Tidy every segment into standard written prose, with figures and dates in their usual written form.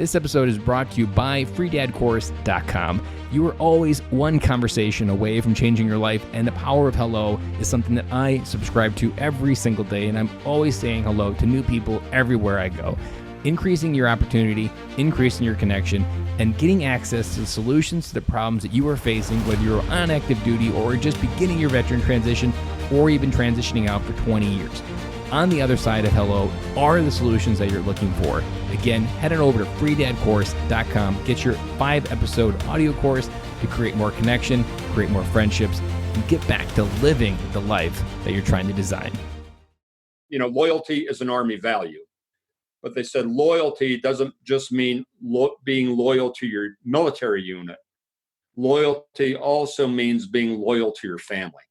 This episode is brought to you by freedadcourse.com. You are always one conversation away from changing your life, and the power of hello is something that I subscribe to every single day, and I'm always saying hello to new people everywhere I go. Increasing your opportunity, increasing your connection, and getting access to the solutions to the problems that you are facing, whether you're on active duty or just beginning your veteran transition or even transitioning out for 20 years. On the other side of hello are the solutions that you're looking for. Again, head on over to freedadcourse.com. Get your 5-episode audio course to create more connection, create more friendships, and get back to living the life that you're trying to design. You know, loyalty is an Army value. But they said loyalty doesn't just mean being loyal to your military unit. Loyalty also means being loyal to your family.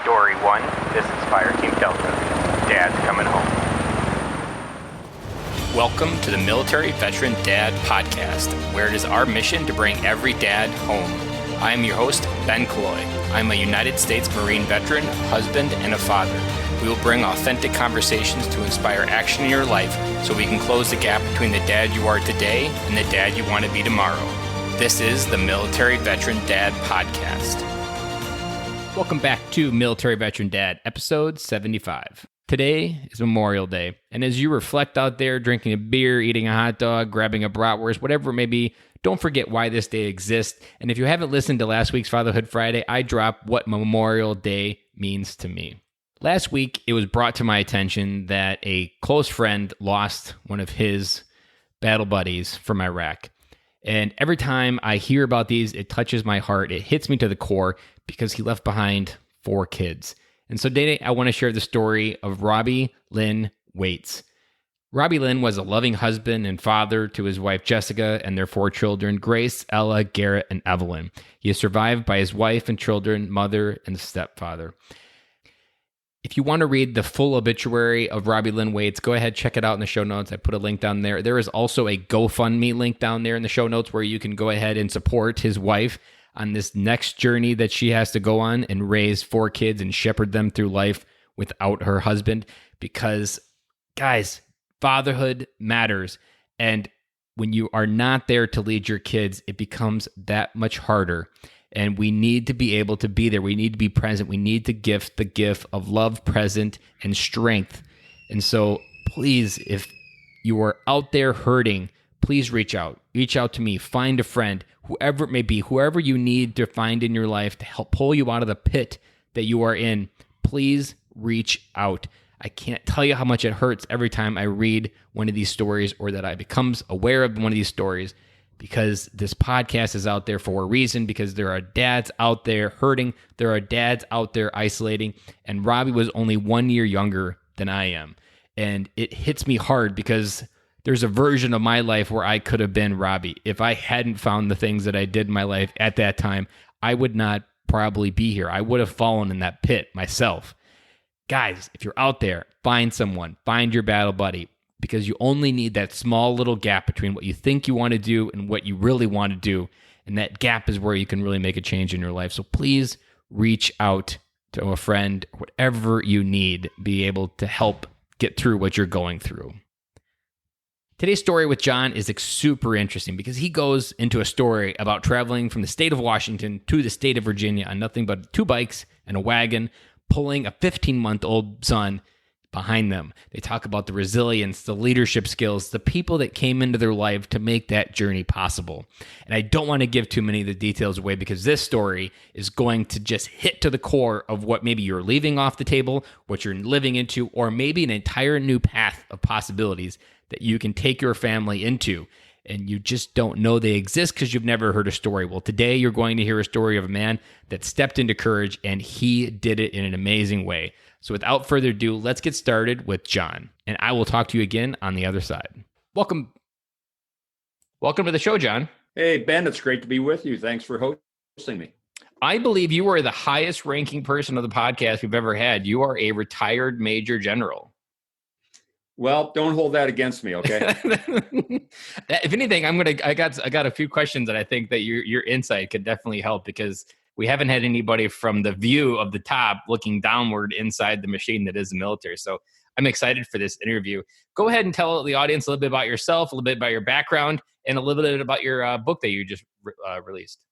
Dory 1, this is Fire Team Delta. Dad's coming home. Welcome to the Military Veteran Dad Podcast, where it is our mission to bring every dad home. I am your host, Ben Killoy. I'm a United States Marine veteran, husband, and a father. We will bring authentic conversations to inspire action in your life so we can close the gap between the dad you are today and the dad you want to be tomorrow. This is the Military Veteran Dad Podcast. Welcome back to Military Veteran Dad, episode 75. Today is Memorial Day, and as you reflect out there, drinking a beer, eating a hot dog, grabbing a bratwurst, whatever it may be, don't forget why this day exists. And if you haven't listened to last week's Fatherhood Friday, I dropped what Memorial Day means to me. Last week, it was brought to my attention that a close friend lost one of his battle buddies from Iraq. And every time I hear about these, it touches my heart. It hits me to the core because he left behind 4 kids. And so today, I want to share the story of Robby Lynn Waits. Robby Lynn was a loving husband and father to his wife Jessica and their 4 children, Grace, Ella, Garrett, and Evelyn. He is survived by his wife and children, mother, and stepfather. If you want to read the full obituary of Robby Lynn Waits, go ahead, check it out in the show notes. I put a link down there. There is also a GoFundMe link down there in the show notes where you can go ahead and support his wife on this next journey that she has to go on and raise 4 kids and shepherd them through life without her husband. Because, guys, fatherhood matters. And when you are not there to lead your kids, it becomes that much harder. And we need to be able to be there. We need to be present. We need to gift the gift of love, present, and strength. And so please, if you are out there hurting, please reach out. Reach out to me. Find a friend, whoever it may be, whoever you need to find in your life to help pull you out of the pit that you are in. Please reach out. I can't tell you how much it hurts every time I read one of these stories or that I becomes aware of one of these stories, because this podcast is out there for a reason, because there are dads out there hurting. There are dads out there isolating. And Robby was only 1 year younger than I am. And it hits me hard because there's a version of my life where I could have been Robby. If I hadn't found the things that I did in my life at that time, I would not probably be here. I would have fallen in that pit myself. Guys, if you're out there, find someone, find your battle buddy, because you only need that small little gap between what you think you want to do and what you really want to do. And that gap is where you can really make a change in your life. So please reach out to a friend, whatever you need, be able to help get through what you're going through. Today's story with John is super interesting because he goes into a story about traveling from the state of Washington to the state of Virginia on nothing but 2 bikes and a wagon, pulling a 15-month-old son behind them. They talk about the resilience, the leadership skills, the people that came into their life to make that journey possible. And I don't want to give too many of the details away because this story is going to just hit to the core of what maybe you're leaving off the table, what you're living into, or maybe an entire new path of possibilities that you can take your family into. And you just don't know they exist because you've never heard a story. Well, today you're going to hear a story of a man that stepped into courage, and he did it in an amazing way. So without further ado, let's get started with John, and I will talk to you again on the other side. Welcome to the show, John. Hey, Ben, it's great to be with you. Thanks for hosting me. I believe you are the highest ranking person of the podcast we've ever had. You are a retired Major General. Well, don't hold that against me, okay? If anything, I got a few questions that I think that your insight could definitely help, because we haven't had anybody from the view of the top looking downward inside the machine that is the military. So I'm excited for this interview. Go ahead and tell the audience a little bit about yourself, a little bit about your background, and a little bit about your book that you just released.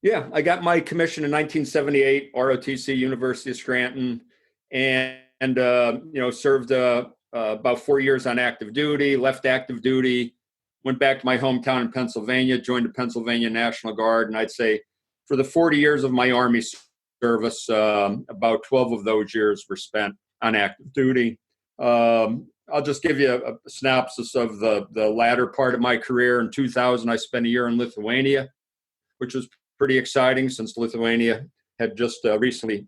Yeah, I got my commission in 1978, ROTC, University of Scranton, and served about 4 years on active duty, left active duty, went back to my hometown in Pennsylvania, joined the Pennsylvania National Guard, and I'd say for the 40 years of my Army service, about 12 of those years were spent on active duty. I'll just give you a synopsis of the latter part of my career. In 2000, I spent a year in Lithuania, which was pretty exciting since Lithuania had just recently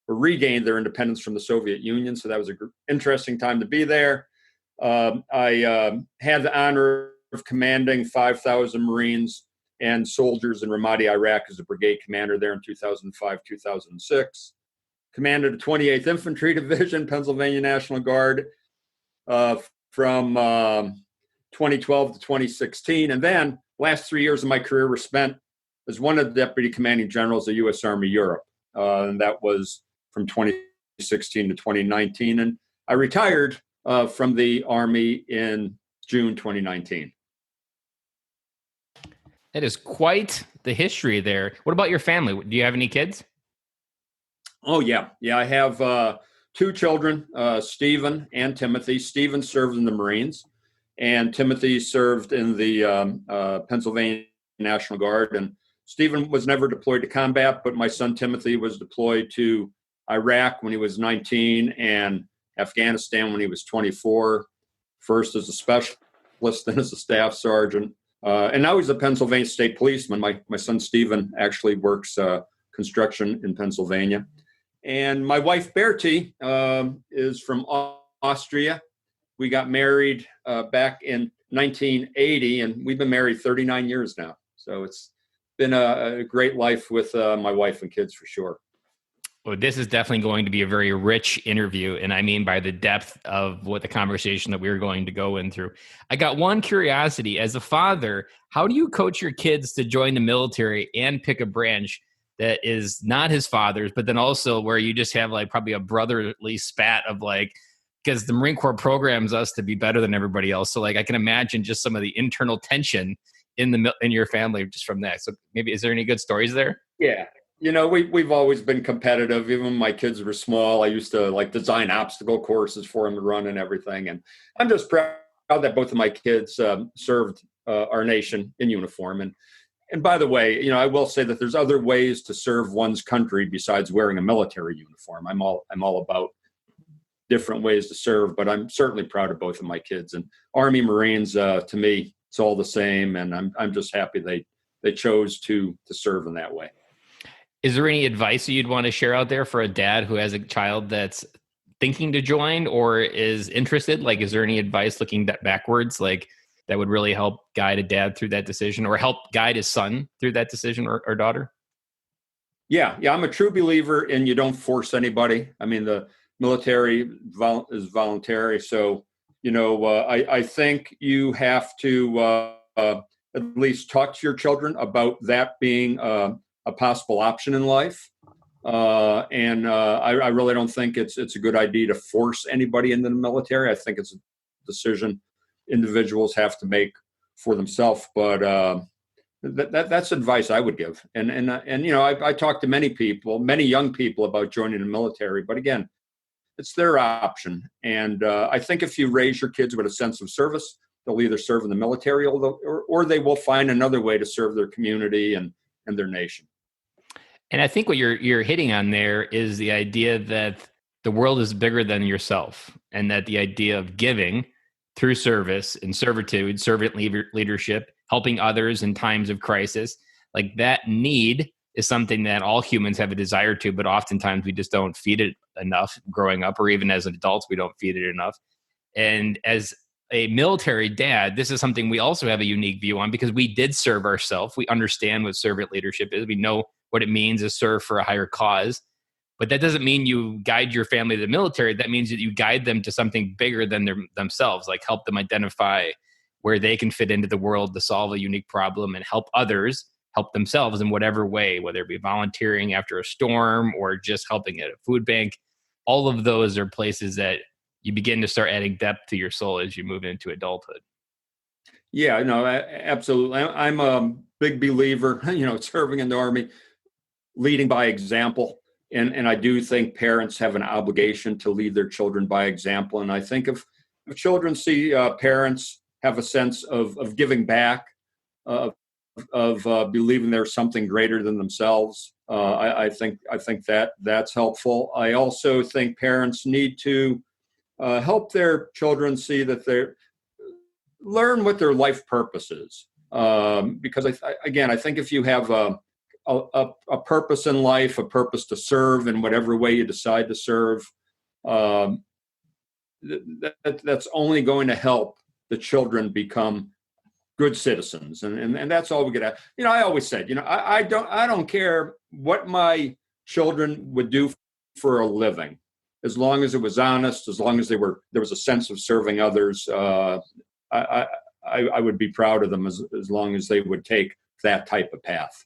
regained their independence from the Soviet Union. So that was an interesting time to be there. I had the honor of commanding 5,000 Marines and soldiers in Ramadi, Iraq as a brigade commander there in 2005, 2006. Commanded the 28th Infantry Division, Pennsylvania National Guard from 2012 to 2016. And then last 3 years of my career were spent as one of the deputy commanding generals of U.S. Army Europe. And that was from 2016 to 2019. And I retired from the Army in June 2019. That is quite the history there. What about your family? Do you have any kids? Oh, yeah. Yeah, I have two children, Stephen and Timothy. Stephen served in the Marines, and Timothy served in the Pennsylvania National Guard. And Stephen was never deployed to combat, but my son Timothy was deployed to Iraq when he was 19 and Afghanistan when he was 24, first as a specialist, then as a staff sergeant. And now he's a Pennsylvania state policeman. My son Stephen actually works construction in Pennsylvania. And my wife Bertie is from Austria. We got married back in 1980, and we've been married 39 years now. So it's been a great life with my wife and kids for sure. Well, this is definitely going to be a very rich interview, and I mean by the depth of what the conversation that we're going to go in through. I got one curiosity. As a father, how do you coach your kids to join the military and pick a branch that is not his father's, but then also where you just have like probably a brotherly spat of like, because the Marine Corps programs us to be better than everybody else. So like I can imagine just some of the internal tension in your family just from that. So maybe, is there any good stories there? Yeah. You know, we've always been competitive. Even when my kids were small, I used to like design obstacle courses for them to run and everything. And I'm just proud that both of my kids served our nation in uniform. And by the way, you know, I will say that there's other ways to serve one's country besides wearing a military uniform. I'm all about different ways to serve, but I'm certainly proud of both of my kids. And Army Marines, to me, it's all the same. And I'm just happy they chose to serve in that way. Is there any advice you'd want to share out there for a dad who has a child that's thinking to join or is interested? Like, is there any advice looking backwards, like that would really help guide a dad through that decision or help guide his son through that decision or daughter? Yeah. I'm a true believer in you don't force anybody. I mean, the military is voluntary. So, you know, I think you have to at least talk to your children about that being a possible option in life. I really don't think it's a good idea to force anybody into the military. I think it's a decision individuals have to make for themselves. But that's advice I would give. And you know, I talk to many young people about joining the military. But again, it's their option. And I think if you raise your kids with a sense of service, they'll either serve in the military or they will find another way to serve their community and their nation. And I think what you're hitting on there is the idea that the world is bigger than yourself, and that the idea of giving through service and servitude, servant leadership, helping others in times of crisis, like that need is something that all humans have a desire to, but oftentimes we just don't feed it enough growing up, or even as adults, we don't feed it enough. And as a military dad, this is something we also have a unique view on because we did serve ourselves. We understand what servant leadership is. We know what it means to serve for a higher cause. But that doesn't mean you guide your family to the military. That means that you guide them to something bigger than themselves, like help them identify where they can fit into the world to solve a unique problem and help others help themselves in whatever way, whether it be volunteering after a storm or just helping at a food bank. All of those are places that you begin to start adding depth to your soul as you move into adulthood. Yeah, no, absolutely. I'm a big believer, serving in the Army, leading by example. And I do think parents have an obligation to lead their children by example. And I think if children see parents have a sense of giving back, of believing there's something greater than themselves, I think that's helpful. I also think parents need to help their children see that they're learn what their life purpose is. Because I think if you have a purpose in life, a purpose to serve in whatever way you decide to serve, that's only going to help the children become good citizens. And that's all we get at. I always said, I don't care what my children would do for a living, as long as it was honest, as long as there was a sense of serving others. I would be proud of them as long as they would take that type of path.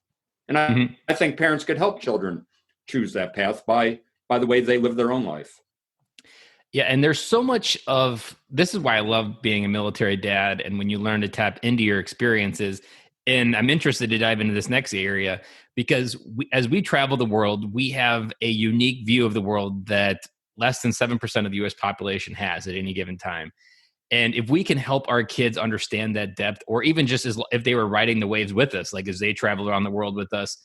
And I think parents could help children choose that path by the way they live their own life. Yeah, and there's so much of this is why I love being a military dad, and when you learn to tap into your experiences. And I'm interested to dive into this next area because as we travel the world, we have a unique view of the world that less than 7% of the U.S. population has at any given time. And if we can help our kids understand that depth, or even just if they were riding the waves with us, like as they travel around the world with us,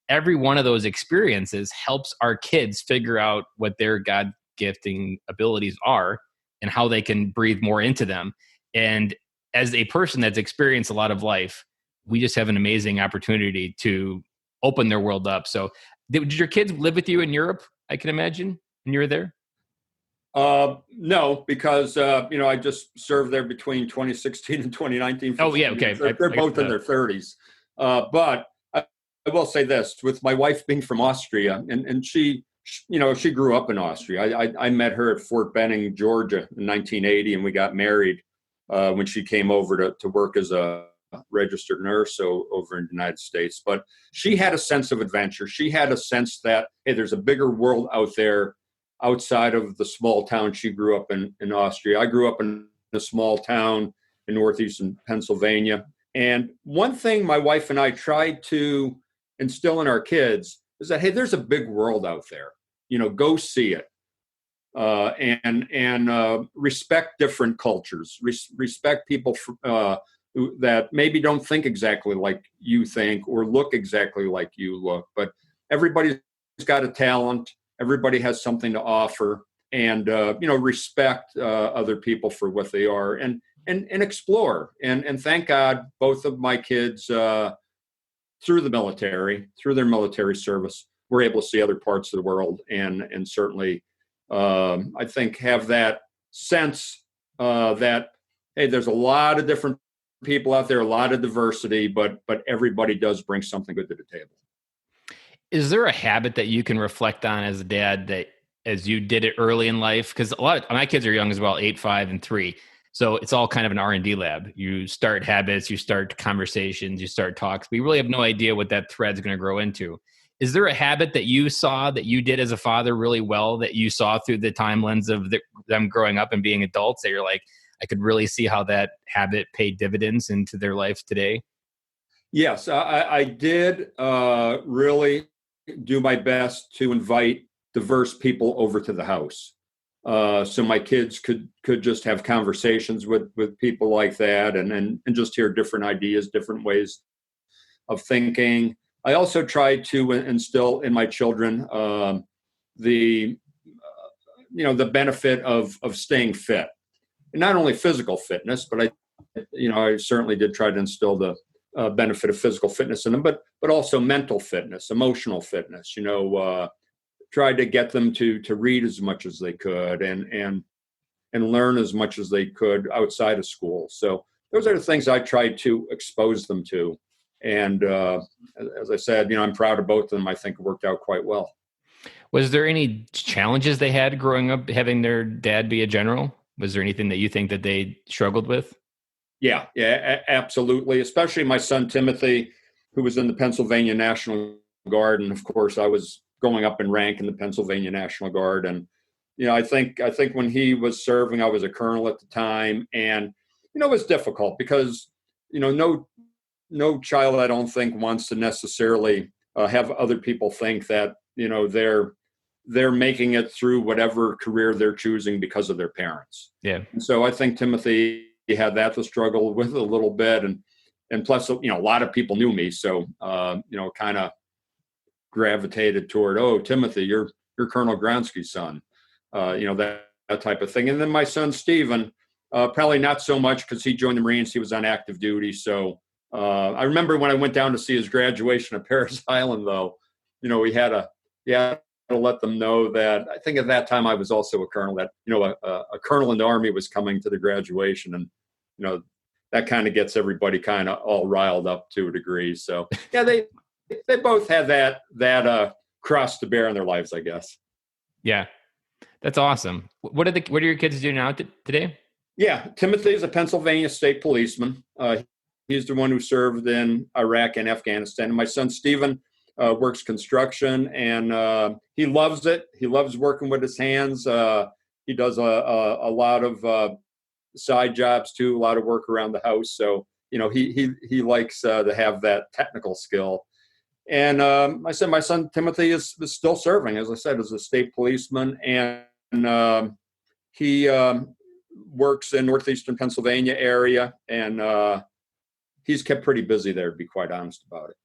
every one of those experiences helps our kids figure out what their God gifting abilities are and how they can breathe more into them. And as a person that's experienced a lot of life, we just have an amazing opportunity to open their world up. So did your kids live with you in Europe, I can imagine, when you were there? No, because, I just served there between 2016 and 2019. Oh, yeah. Okay. They're both in their 30s. But I will say this, with my wife being from Austria, and she grew up in Austria. I met her at Fort Benning, Georgia in 1980, and we got married when she came over to work as a registered nurse over in the United States. But she had a sense of adventure. She had a sense that, hey, there's a bigger world out there outside of the small town she grew up in Austria. I grew up in a small town in northeastern Pennsylvania. And one thing my wife and I tried to instill in our kids is that, hey, there's a big world out there. Go see it. And respect different cultures. Respect people that maybe don't think exactly like you think or look exactly like you look. But everybody's got a talent. Everybody has something to offer, and respect other people for what they are, and explore. And thank God, both of my kids through their military service, were able to see other parts of the world, and certainly I think have that sense that, hey, there's a lot of different people out there, a lot of diversity, but everybody does bring something good to the table. Is there a habit that you can reflect on as a dad that as you did it early in life? Because a lot of my kids are young as well, 8, 5, and 3. So it's all kind of an R&D lab. You start habits, you start conversations, you start talks. We really have no idea what that thread's going to grow into. Is there a habit that you saw that you did as a father really well, that you saw through the time lens of them growing up and being adults, that you're like, I could really see how that habit paid dividends into their life today? Yes, I did really do my best to invite diverse people over to the house. So my kids could just have conversations with people like that, and just hear different ideas, different ways of thinking. I also tried to instill in my children the benefit of staying fit, and not only physical fitness, but I certainly did try to instill the benefit of physical fitness in them, but also mental fitness, emotional fitness. Tried to get them to read as much as they could and learn as much as they could outside of school. So those are the things I tried to expose them to. And as I said, I'm proud of both of them. I think it worked out quite well. Was there any challenges they had growing up, having their dad be a general? Was there anything that you think that they struggled with? Yeah, absolutely. Especially my son, Timothy, who was in the Pennsylvania National Guard. And of course, I was going up in rank in the Pennsylvania National Guard. And I think when he was serving, I was a colonel at the time, and it was difficult because no child, I don't think, wants to necessarily have other people think that they're making it through whatever career they're choosing because of their parents. Yeah. And so I think Timothy had that to struggle with a little bit, and plus a lot of people knew me, so kind of gravitated toward, oh, Timothy, you're Colonel Gronski's son, that type of thing. And then my son Stephen, probably not so much because he joined the Marines. He was on active duty. So I remember when I went down to see his graduation at Parris Island, though, we had to let them know that I think at that time I was also a colonel, that a colonel in the Army was coming to the graduation, and that kind of gets everybody kind of all riled up to a degree. So yeah, they both had that cross to bear in their lives, I guess. Yeah, that's awesome. What are your kids doing now today? Yeah, Timothy is a Pennsylvania state policeman. He's the one who served in Iraq and Afghanistan. And my son Stephen works construction, and he loves it. He loves working with his hands. He does a lot of side jobs too, a lot of work around the house. So he likes to have that technical skill. And I said my son Timothy is still serving, as I said, as a state policeman, and he works in northeastern Pennsylvania area, and he's kept pretty busy there, to be quite honest about it.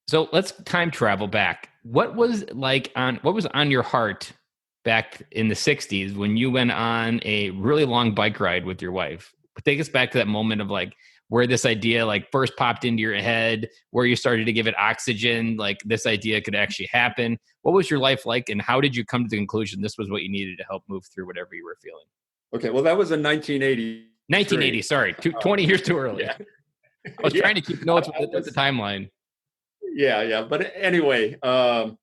So let's time travel back. What was on your heart back in the 60s when you went on a really long bike ride with your wife? Take us back to that moment of where this idea first popped into your head, where you started to give it oxygen, this idea could actually happen. What was your life like, and how did you come to the conclusion this was what you needed to help move through whatever you were feeling? Okay, well, that was in 1980. 1980, sorry. 20 years too early. Yeah. I was trying to keep notes with the timeline. Yeah. But anyway, like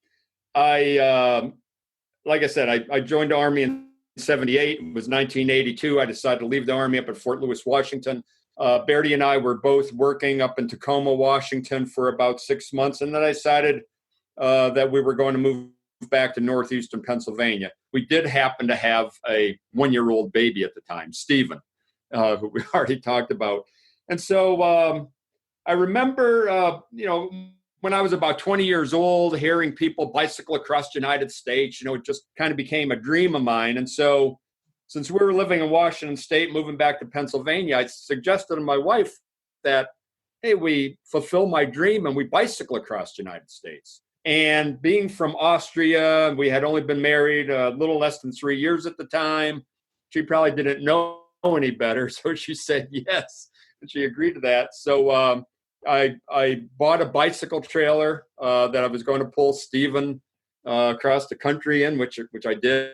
I said, I joined the Army in 78. It was 1982. I decided to leave the Army up at Fort Lewis, Washington. Bertie and I were both working up in Tacoma, Washington for about 6 months. And then I decided that we were going to move back to northeastern Pennsylvania. We did happen to have a 1-year-old baby at the time, Stephen, who we already talked about. And so I remember, when I was about 20 years old, hearing people bicycle across the United States, it just kind of became a dream of mine. And so since we were living in Washington State, moving back to Pennsylvania, I suggested to my wife that, hey, we fulfill my dream and we bicycle across the United States. And being from Austria, we had only been married a little less than 3 years at the time. She probably didn't know any better, so she said yes, and she agreed to that. So I bought a bicycle trailer that I was going to pull Stephen across the country in, which I did.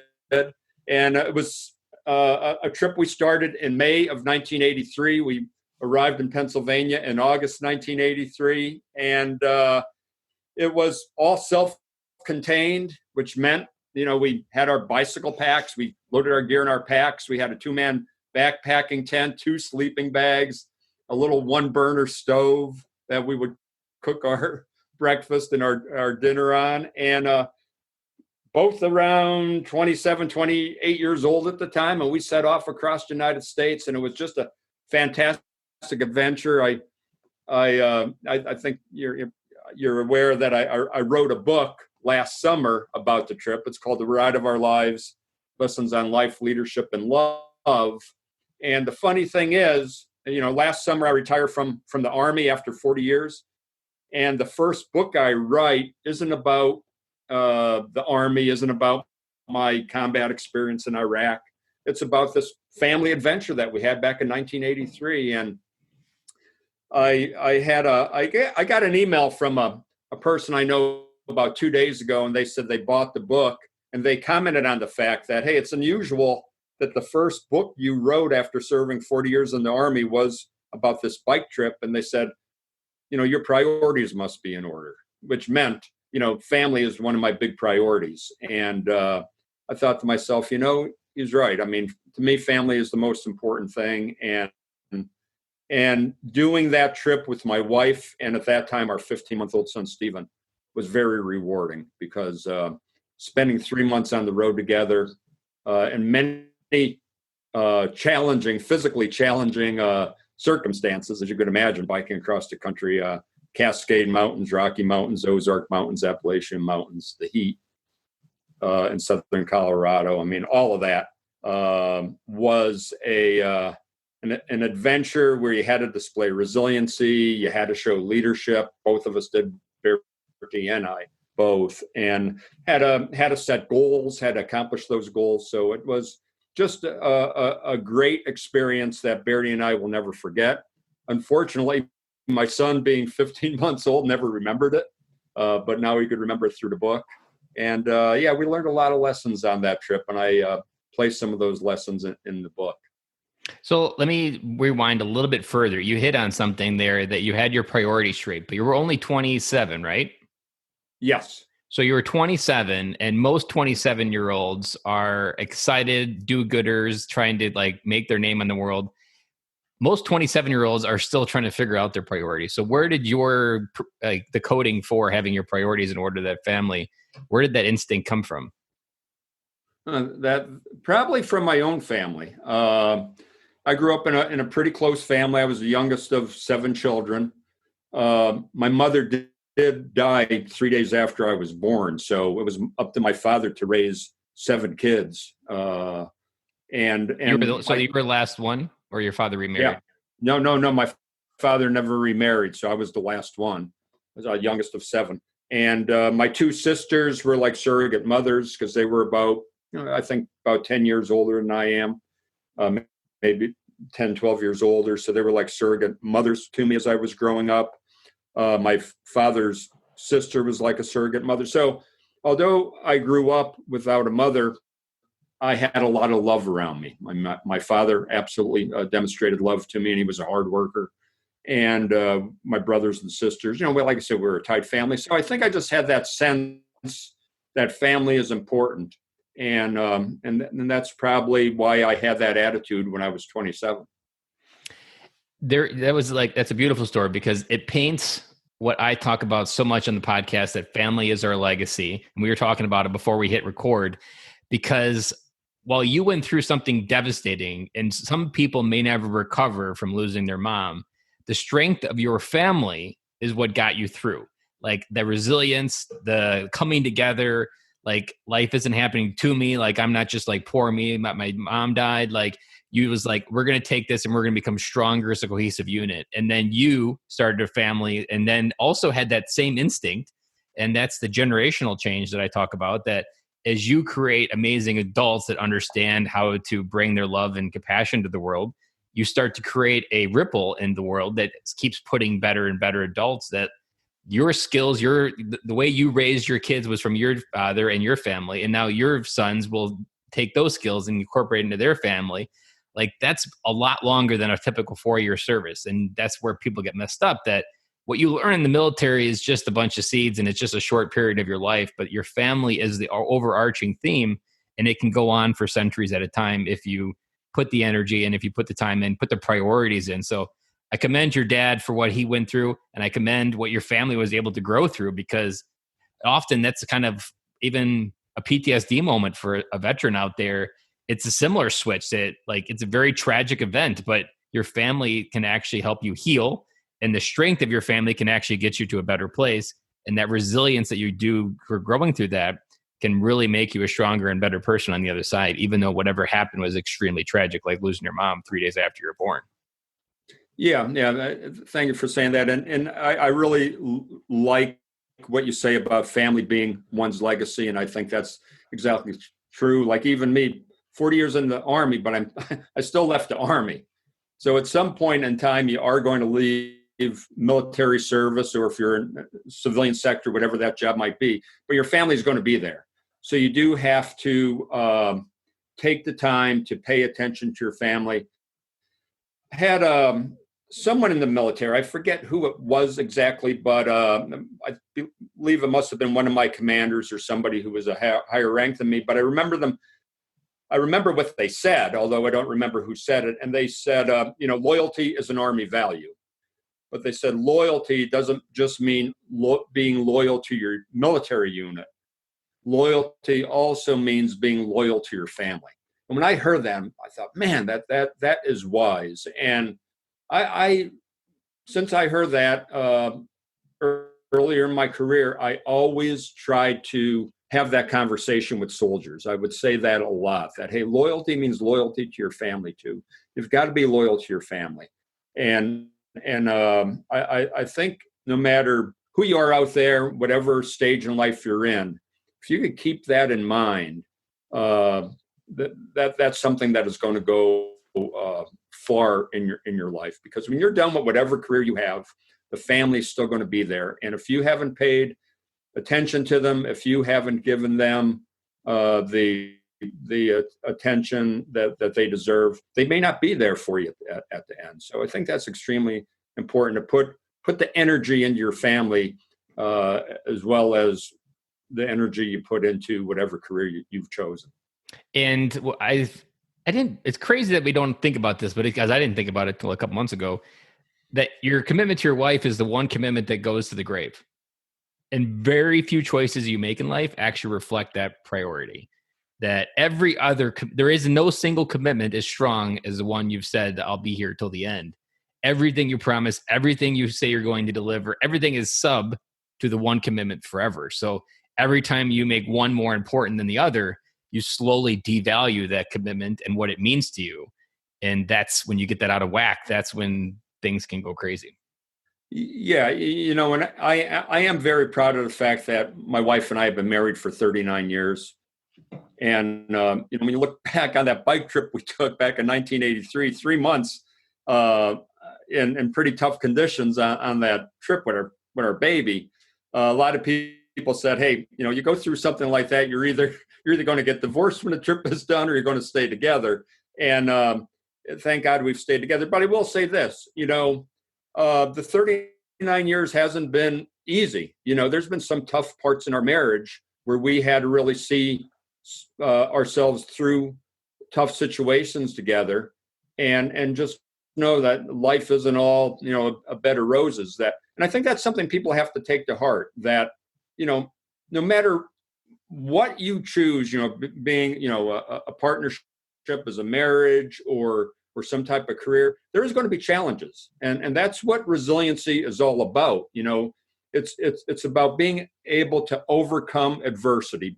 And it was a trip we started in May of 1983. We arrived in Pennsylvania in August 1983, and it was all self-contained, which meant, we had our bicycle packs. We loaded our gear in our packs. We had a 2-man backpacking tent, 2 sleeping bags, a little 1-burner stove that we would cook our breakfast and our dinner on. And both around 27, 28 years old at the time. And we set off across the United States, and it was just a fantastic adventure. I think you're aware that I wrote a book last summer about the trip. It's called The Ride of Our Lives, Lessons on Life, Leadership, and Love. And the funny thing is, last summer I retired from the Army after 40 years. And the first book I write isn't about the Army, isn't about my combat experience in Iraq. It's about this family adventure that we had back in 1983. And I got an email from a person I know about 2 days ago, and they said they bought the book, and they commented on the fact that, hey, it's unusual that the first book you wrote after serving 40 years in the Army was about this bike trip. And they said, your priorities must be in order, which meant, family is one of my big priorities. And I thought to myself, he's right. I mean, to me, family is the most important thing. And doing that trip with my wife, and at that time, our 15-month-old son, Stephen, was very rewarding, because spending 3 months on the road together, in many physically challenging circumstances, as you could imagine, biking across the country, Cascade Mountains, Rocky Mountains, Ozark Mountains, Appalachian Mountains, the heat in southern Colorado. I mean, all of that was an adventure where you had to display resiliency, you had to show leadership. Both of us did, Bertie and I both, and had to set goals, had to accomplish those goals. So it was just a great experience that Bertie and I will never forget. Unfortunately, my son, being 15 months old, never remembered it, but now he could remember it through the book. And we learned a lot of lessons on that trip, and I placed some of those lessons in the book. So let me rewind a little bit further. You hit on something there that you had your priorities straight, but you were only 27, right? Yes. So you were 27, and most 27-year-olds are excited, do-gooders, trying to like make their name in the world. Most 27-year-olds are still trying to figure out their priorities. So where did your the coding for having your priorities in order to that family, where did that instinct come from? That probably from my own family. I grew up in a pretty close family. I was the youngest of 7 children. My mother did die 3 days after I was born, so it was up to my father to raise 7 kids. So you were the last one, or your father remarried? Yeah. No. My father never remarried, so I was the last one. I was the youngest of 7. And my 2 sisters were like surrogate mothers because they were about 10 years older than I am, maybe 10, 12 years older. So they were like surrogate mothers to me as I was growing up. My father's sister was like a surrogate mother. So although I grew up without a mother, I had a lot of love around me. My father absolutely demonstrated love to me, and he was a hard worker. And my brothers and sisters, like I said, we were a tight family. So I think I just had that sense that family is important. And that's probably why I had that attitude when I was 27. That's a beautiful story because it paints what I talk about so much on the podcast, that family is our legacy. And we were talking about it before we hit record, because while you went through something devastating and some people may never recover from losing their mom, the strength of your family is what got you through. Like the resilience, the coming together, like life isn't happening to me. Like I'm not just like poor me. My mom died. Like you was like, we're going to take this and we're going to become stronger as a cohesive unit. And then you started a family and then also had that same instinct. And that's the generational change that I talk about, that as you create amazing adults that understand how to bring their love and compassion to the world, you start to create a ripple in the world that keeps putting better and better adults, that your skills, the way you raised your kids was from your father and your family. And now your sons will take those skills and incorporate into their family. Like that's a lot longer than a typical 4-year service. And that's where people get messed up, that what you learn in the military is just a bunch of seeds and it's just a short period of your life, but your family is the overarching theme, and it can go on for centuries at a time if you put the energy and if you put the time in, put the priorities in. So I commend your dad for what he went through, and I commend what your family was able to grow through, because often that's kind of even a PTSD moment for a veteran out there. It's a similar switch that it's a very tragic event, but your family can actually help you heal, and the strength of your family can actually get you to a better place. And that resilience that you do for growing through that can really make you a stronger and better person on the other side, even though whatever happened was extremely tragic, like losing your mom 3 days after you were born. Yeah. Thank you for saying that. And I really like what you say about family being one's legacy. And I think that's exactly true. Like even me, 40 years in the Army, but I still left the Army. So at some point in time, you are going to leave military service, or if you're in civilian sector, whatever that job might be, but your family is going to be there. So you do have to take the time to pay attention to your family. Had someone in the military, I forget who it was exactly, but I believe it must have been one of my commanders or somebody who was a higher rank than me, but I remember what they said, although I don't remember who said it. And they said, loyalty is an Army value. But they said loyalty doesn't just mean being loyal to your military unit. Loyalty also means being loyal to your family. And when I heard that, I thought, man, that is wise. And I since I heard that earlier in my career, I always tried to have that conversation with soldiers. I would say that a lot, that, hey, loyalty means loyalty to your family too. You've got to be loyal to your family. I think no matter who you are out there, whatever stage in life you're in, if you could keep that in mind, that's something that is going to go far in your life. Because when you're done with whatever career you have, the family's still going to be there. And if you haven't paid attention to them, if you haven't given them the attention that they deserve, they may not be there for you at the end. So I think that's extremely important to put the energy into your family as well as the energy you put into whatever career you've chosen. And I didn't. It's crazy that we don't think about this, but because I didn't think about it until a couple months ago, that your commitment to your wife is the one commitment that goes to the grave. And very few choices you make in life actually reflect that priority. That every other, there is no single commitment as strong as the one you've said that I'll be here till the end. Everything you promise, everything you say you're going to deliver, everything is sub to the one commitment forever. So every time you make one more important than the other, you slowly devalue that commitment and what it means to you. And that's when you get that out of whack. That's when things can go crazy. Yeah, and I am very proud of the fact that my wife and I have been married for 39 years. And when you look back on that bike trip we took back in 1983, 3 months in pretty tough conditions on that trip with our baby, a lot of people said, hey, you go through something like that, you're either going to get divorced when the trip is done, or you're going to stay together. And thank God we've stayed together. But I will say this, the 39 years hasn't been easy. There's been some tough parts in our marriage where we had to really see ourselves through tough situations together, and just know that life isn't all, a bed of roses. And I think that's something people have to take to heart, that, no matter what you choose, being, a partnership as a marriage or some type of career, there is going to be challenges. And that's what resiliency is all about. It's about being able to overcome adversity,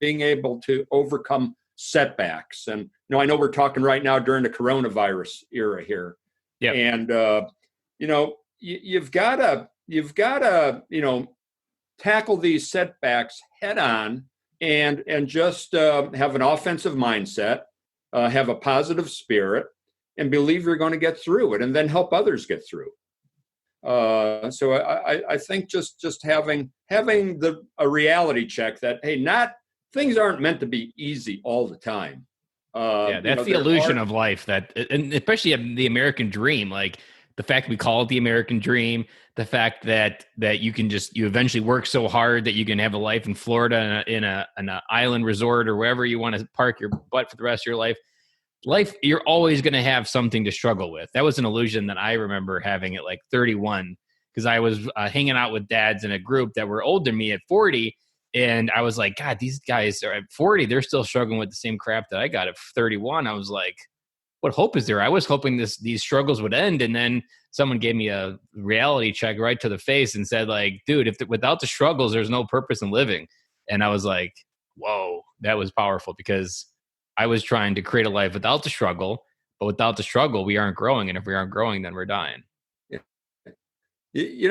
being able to overcome setbacks. And, I know we're talking right now during the coronavirus era here. Yeah. And, you've got to, tackle these setbacks head on and just have an offensive mindset, have a positive spirit, and believe you're going to get through it, and then help others get through. So I think just having a reality check that, hey, things aren't meant to be easy all the time. That's the illusion of life, and especially the American dream, like the fact we call it the American dream, the fact that you can you eventually work so hard that you can have a life in Florida in an island resort or wherever you want to park your butt for the rest of your life. You're always going to have something to struggle with. That was an illusion that I remember having at like 31, because I was hanging out with dads in a group that were older than me at 40. And I was like, God, these guys are at 40. They're still struggling with the same crap that I got at 31. I was like, what hope is there? I was hoping these struggles would end. And then someone gave me a reality check right to the face and said, like, dude, without the struggles, there's no purpose in living. And I was like, whoa, that was powerful, because I was trying to create a life without the struggle, but without the struggle, we aren't growing. And if we aren't growing, then we're dying. Yeah.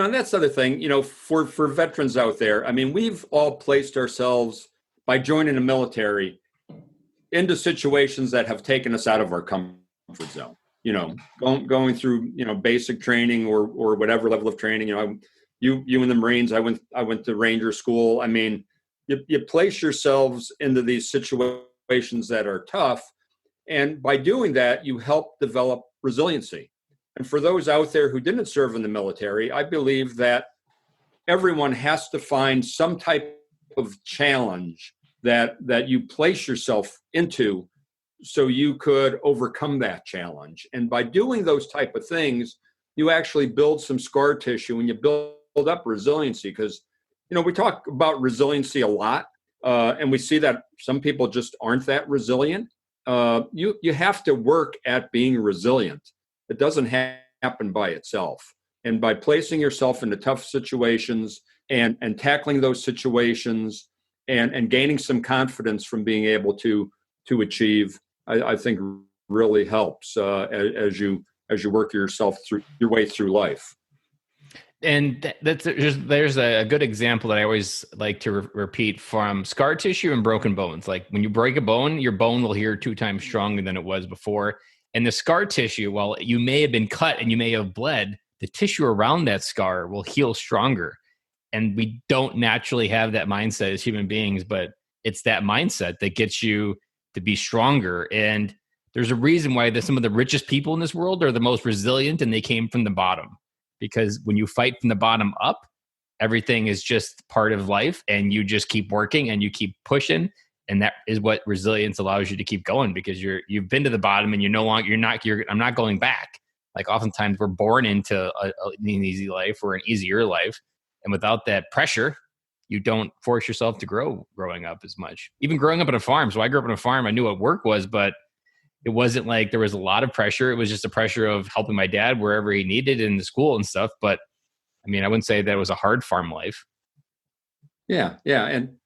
And that's the other thing, for veterans out there. I mean, we've all placed ourselves, by joining the military, into situations that have taken us out of our comfort zone. Going through, basic training or whatever level of training. You in the Marines, I went to Ranger school. I mean, you place yourselves into these situations that are tough, and by doing that, you help develop resiliency. And for those out there who didn't serve in the military, I believe that everyone has to find some type of challenge that you place yourself into so you could overcome that challenge. And by doing those type of things, you actually build some scar tissue and you build up resiliency. Because, we talk about resiliency a lot, and we see that some people just aren't that resilient. you have to work at being resilient. It doesn't happen by itself. And by placing yourself into tough situations and tackling those situations and gaining some confidence from being able to achieve, I think really helps as you work yourself through your way through life. And there's a good example that I always like to repeat from scar tissue and broken bones. Like when you break a bone, your bone will heal 2 times stronger than it was before. And the scar tissue, while you may have been cut and you may have bled, the tissue around that scar will heal stronger. And we don't naturally have that mindset as human beings, but it's that mindset that gets you to be stronger. And there's a reason why some of the richest people in this world are the most resilient, and they came from the bottom. Because when you fight from the bottom up, everything is just part of life, and you just keep working and you keep pushing. And that is what resilience allows you to keep going, because you've been to the bottom and I'm not going back. Like oftentimes we're born into an easy life or an easier life. And without that pressure, you don't force yourself to grow growing up as much. Even growing up on a farm. So I grew up on a farm. I knew what work was, but it wasn't like there was a lot of pressure. It was just a pressure of helping my dad wherever he needed in the school and stuff. But I mean, I wouldn't say that it was a hard farm life. Yeah. Yeah. And,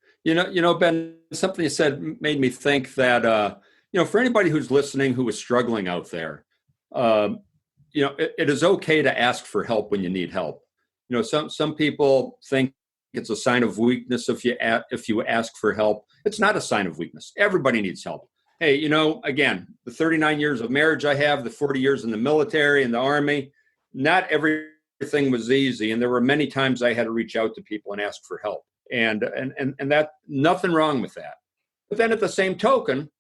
Ben, something you said made me think that, for anybody who's listening, who is struggling out there, it is okay to ask for help when you need help. Some people think it's a sign of weakness if you ask for help. It's not a sign of weakness. Everybody needs help. Hey, again, the 39 years of marriage I have, the 40 years in the military and the Army, not everything was easy. And there were many times I had to reach out to people and ask for help. And that, nothing wrong with that. But then at the same token,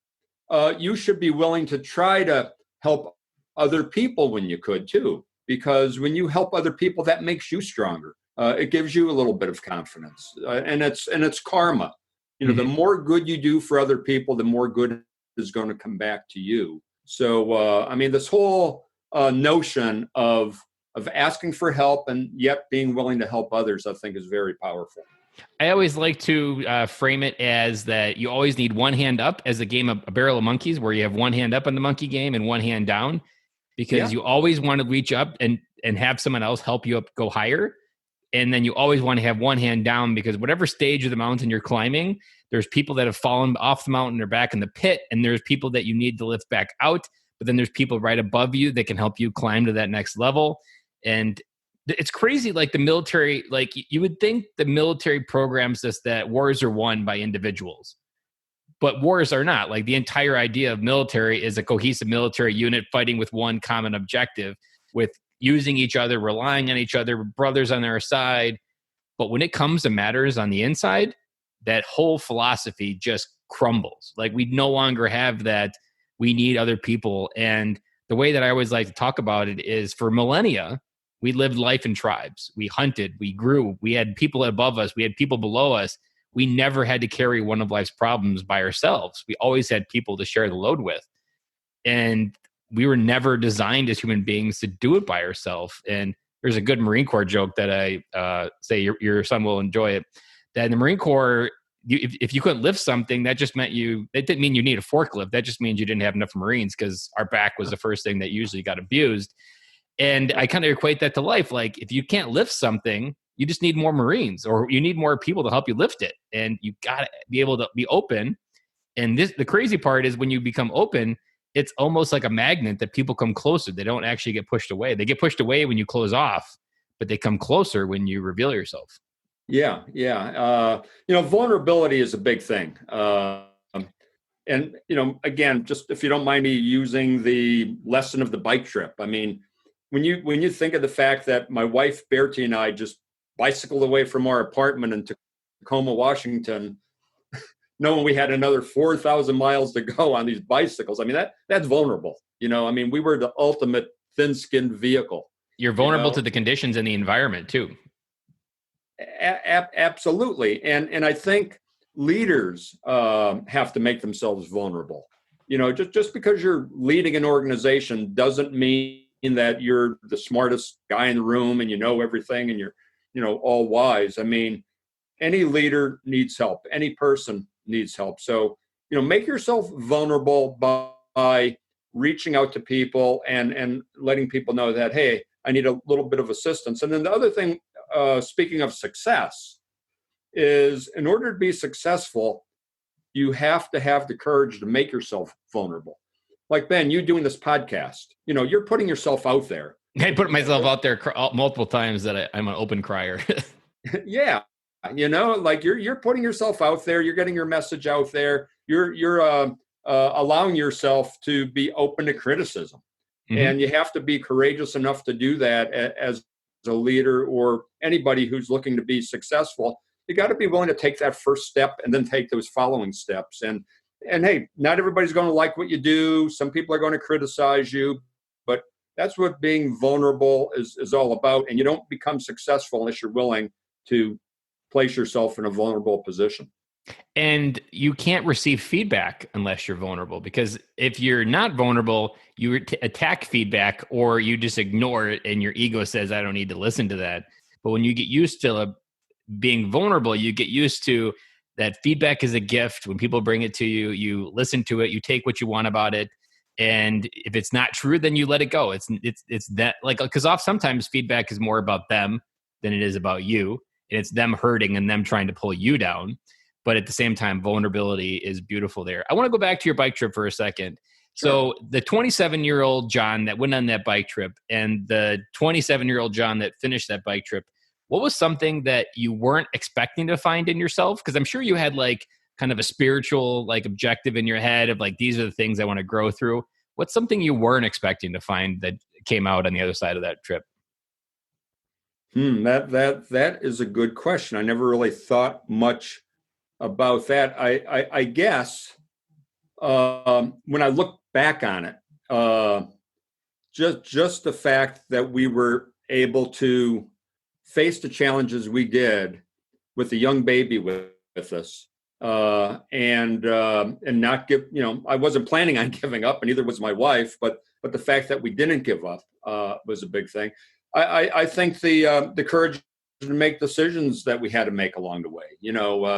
you should be willing to try to help other people when you could too. Because when you help other people, that makes you stronger. It gives you a little bit of confidence. And it's karma. The more good you do for other people, the more good is going to come back to you. So, this whole notion of asking for help and yet being willing to help others, I think is very powerful. I always like to frame it as that you always need one hand up, as a game of a barrel of monkeys, where you have one hand up in the monkey game and one hand down, because you always want to reach up and have someone else help you up, go higher. And then you always want to have one hand down, because whatever stage of the mountain you're climbing, there's people that have fallen off the mountain or back in the pit, and there's people that you need to lift back out. But then there's people right above you that can help you climb to that next level. And it's crazy. Like the military, like you would think the military programs us that wars are won by individuals, but wars are not. Like the entire idea of military is a cohesive military unit fighting with one common objective, with using each other, relying on each other, brothers on our side. But when it comes to matters on the inside, that whole philosophy just crumbles. Like we no longer have that. We need other people. And the way that I always like to talk about it is, for millennia, we lived life in tribes. We hunted, we grew, we had people above us, we had people below us. We never had to carry one of life's problems by ourselves. We always had people to share the load with. And we were never designed as human beings to do it by ourselves. And there's a good Marine Corps joke that I say your son will enjoy it. That in the Marine Corps, if you couldn't lift something, that just meant it didn't mean you need a forklift. That just means you didn't have enough Marines, because our back was the first thing that usually got abused. And I kind of equate that to life. Like if you can't lift something, you just need more Marines, or you need more people to help you lift it. And you got to be able to be open. And the crazy part is, when you become open, it's almost like a magnet that people come closer. They don't actually get pushed away. They get pushed away when you close off, but they come closer when you reveal yourself. Yeah. Vulnerability is a big thing. And, again, just if you don't mind me using the lesson of the bike trip, I mean, when you think of the fact that my wife, Bertie, and I just bicycled away from our apartment in Tacoma, Washington, knowing we had another 4,000 miles to go on these bicycles. I mean, that's vulnerable. We were the ultimate thin-skinned vehicle. You're vulnerable to the conditions and the environment too. Absolutely. And I think leaders have to make themselves vulnerable. Just because you're leading an organization doesn't mean that you're the smartest guy in the room and you know everything and you're, all wise. I mean, any leader needs help. Any person needs help. So make yourself vulnerable by reaching out to people and letting people know that, hey, I need a little bit of assistance. And then the other thing, speaking of success, is in order to be successful, you have to have the courage to make yourself vulnerable. Like, Ben, you doing this podcast, you're putting yourself out there. I put myself out there multiple times that I'm an open crier. Yeah. Like you're putting yourself out there. You're getting your message out there. You're allowing yourself to be open to criticism. Mm-hmm. And you have to be courageous enough to do that as a leader or anybody who's looking to be successful. You got to be willing to take that first step and then take those following steps. And hey, not everybody's going to like what you do. Some people are going to criticize you, but that's what being vulnerable is all about. And you don't become successful unless you're willing to place yourself in a vulnerable position. And you can't receive feedback unless you're vulnerable, because if you're not vulnerable, you attack feedback or you just ignore it and your ego says, I don't need to listen to that. But when you get used to being vulnerable, you get used to that feedback is a gift. When people bring it to you, you listen to it, you take what you want about it. And if it's not true, then you let it go. It's that, like, because sometimes feedback is more about them than it is about you. And it's them hurting and them trying to pull you down. But at the same time, vulnerability is beautiful there. I want to go back to your bike trip for a second. Sure. So the 27-year-old John that went on that bike trip and the 27-year-old John that finished that bike trip, what was something that you weren't expecting to find in yourself? Because I'm sure you had like kind of a spiritual like objective in your head of like, these are the things I want to grow through. What's something you weren't expecting to find that came out on the other side of that trip? That is a good question. I never really thought much about that. I guess when I look back on it, just the fact that we were able to face the challenges we did with a young baby with us, and not give. I wasn't planning on giving up, and neither was my wife. But the fact that we didn't give up was a big thing. I think the courage to make decisions that we had to make along the way.